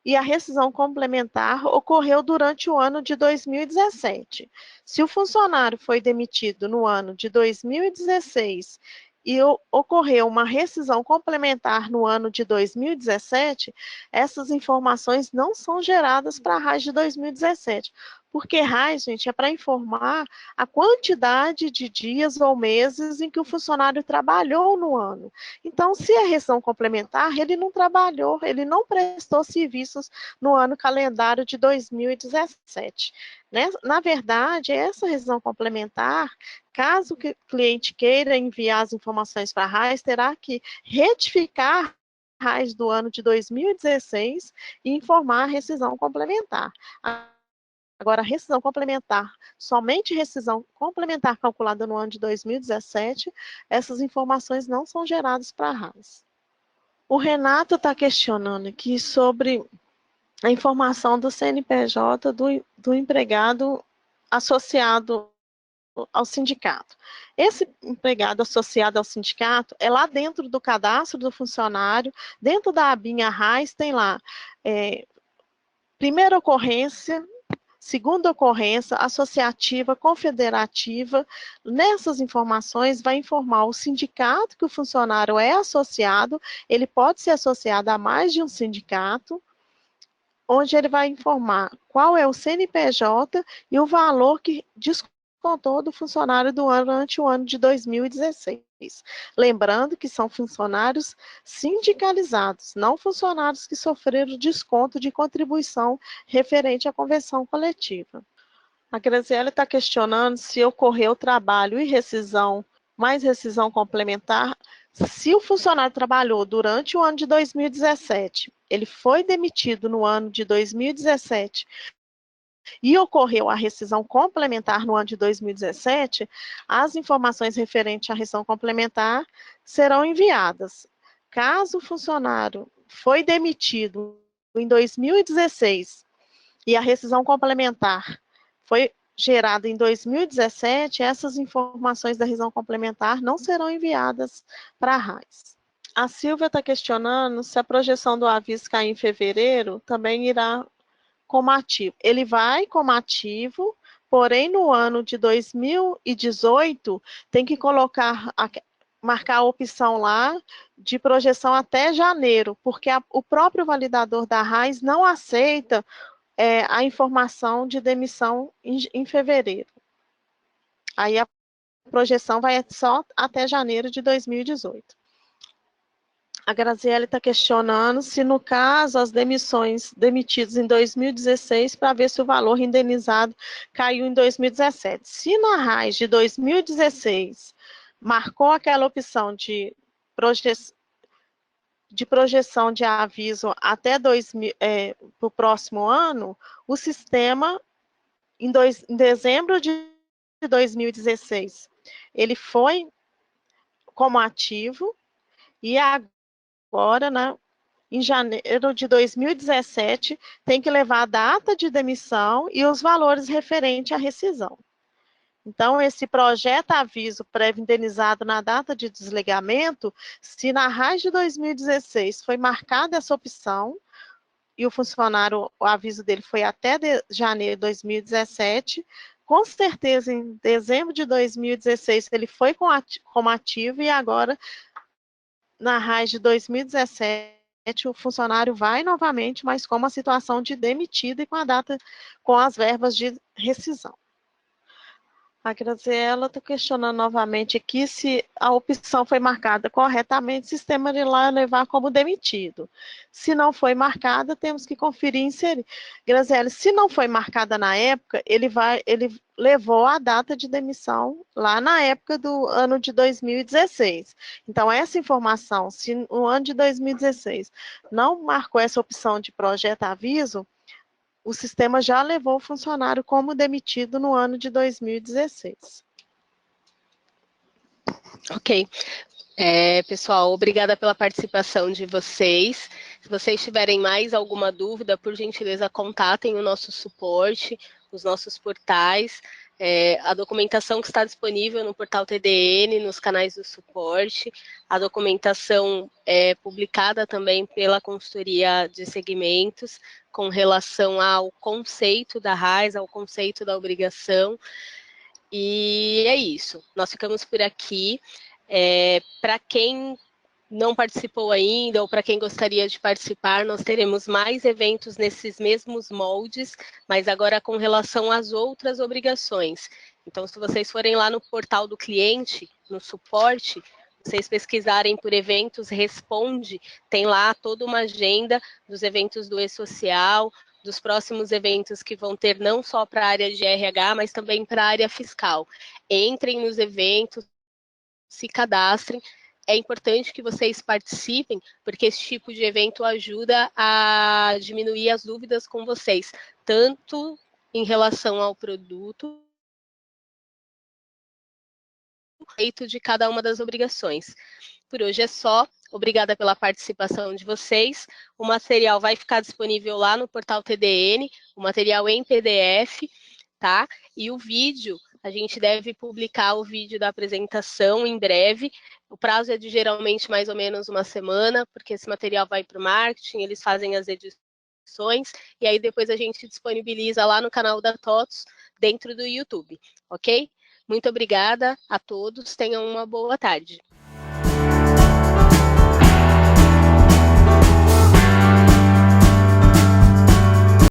e a rescisão complementar ocorreu durante o ano de 2017. Se o funcionário foi demitido no ano de 2016 e ocorreu uma rescisão complementar no ano de 2017, essas informações não são geradas para a RAIS de 2017. Porque RAIS, gente, é para informar a quantidade de dias ou meses em que o funcionário trabalhou no ano. Então, se é rescisão complementar, ele não trabalhou, ele não prestou serviços no ano calendário de 2017. Né? Na verdade, essa rescisão complementar, caso o cliente queira enviar as informações para a RAIS, terá que retificar a RAIS do ano de 2016 e informar a rescisão complementar. Agora, rescisão complementar, somente rescisão complementar calculada no ano de 2017, essas informações não são geradas para a RAIS. O Renato está questionando aqui sobre a informação do CNPJ do empregado associado ao sindicato. Esse empregado associado ao sindicato é lá dentro do cadastro do funcionário, dentro da abinha RAIS, tem lá primeira ocorrência, segunda ocorrência, associativa, confederativa. Nessas informações vai informar o sindicato que o funcionário é associado, ele pode ser associado a mais de um sindicato, onde ele vai informar qual é o CNPJ e o valor que descontou do funcionário durante o ano de 2016. Lembrando que são funcionários sindicalizados, não funcionários que sofreram desconto de contribuição referente à convenção coletiva. A Graziela está questionando se ocorreu trabalho e rescisão, mais rescisão complementar. Se o funcionário trabalhou durante o ano de 2017, ele foi demitido no ano de 2017 e ocorreu a rescisão complementar no ano de 2017, as informações referentes à rescisão complementar serão enviadas. Caso o funcionário foi demitido em 2016 e a rescisão complementar foi gerada em 2017, essas informações da rescisão complementar não serão enviadas para a RAIS. A Silvia está questionando se a projeção do aviso cair em fevereiro também irá como ativo. Ele vai como ativo, porém no ano de 2018 tem que marcar a opção lá de projeção até janeiro, porque o próprio validador da RAIS não aceita a informação de demissão em fevereiro. Aí a projeção vai só até janeiro de 2018. A Graziele está questionando se, no caso, as demitidas em 2016, para ver se o valor indenizado caiu em 2017. Se na RAIS de 2016 marcou aquela opção de projeção de aviso até para o próximo ano, o sistema, em dezembro de 2016, ele foi como ativo, e agora, né, em janeiro de 2017, tem que levar a data de demissão e os valores referentes à rescisão. Então, esse projeto aviso prévio indenizado na data de desligamento, se na RAIS de 2016 foi marcada essa opção, e o funcionário, o aviso dele foi até janeiro de 2017, com certeza em dezembro de 2016 ele foi como ativo, e agora, na RAIS de 2017, o funcionário vai novamente, mas com uma situação de demitido e com a data, com as verbas de rescisão. A Graziela está questionando novamente aqui se a opção foi marcada corretamente, o sistema irá levar como demitido. Se não foi marcada, temos que conferir e inserir. Graziela, se não foi marcada na época, ele levou a data de demissão lá na época do ano de 2016. Então, essa informação, se no ano de 2016 não marcou essa opção de projeto aviso, o sistema já levou o funcionário como demitido no ano de 2016. Ok. Pessoal, obrigada pela participação de vocês. Se vocês tiverem mais alguma dúvida, por gentileza, contatem o nosso suporte, os nossos portais, a documentação que está disponível no portal TDN, nos canais do suporte, a documentação é publicada também pela consultoria de segmentos, com relação ao conceito da RAIS, ao conceito da obrigação, e é isso. Nós ficamos por aqui. Para quem não participou ainda, ou para quem gostaria de participar, nós teremos mais eventos nesses mesmos moldes, mas agora com relação às outras obrigações. Então, se vocês forem lá no portal do cliente, no suporte, vocês pesquisarem por eventos Responde, tem lá toda uma agenda dos eventos do E-Social, dos próximos eventos que vão ter não só para a área de RH, mas também para a área fiscal. Entrem nos eventos, se cadastrem. É importante que vocês participem, porque esse tipo de evento ajuda a diminuir as dúvidas com vocês, tanto em relação ao produto, feito de cada uma das obrigações. Por hoje é só. Obrigada pela participação de vocês. O material vai ficar disponível lá no portal TDN, o material em PDF, tá? E o vídeo A gente deve publicar o vídeo da apresentação em breve. O prazo é de geralmente mais ou menos uma semana, porque esse material vai para o marketing, eles fazem as edições, e aí depois a gente disponibiliza lá no canal da TOTOS, dentro do YouTube, ok? Muito obrigada a todos, tenham uma boa tarde.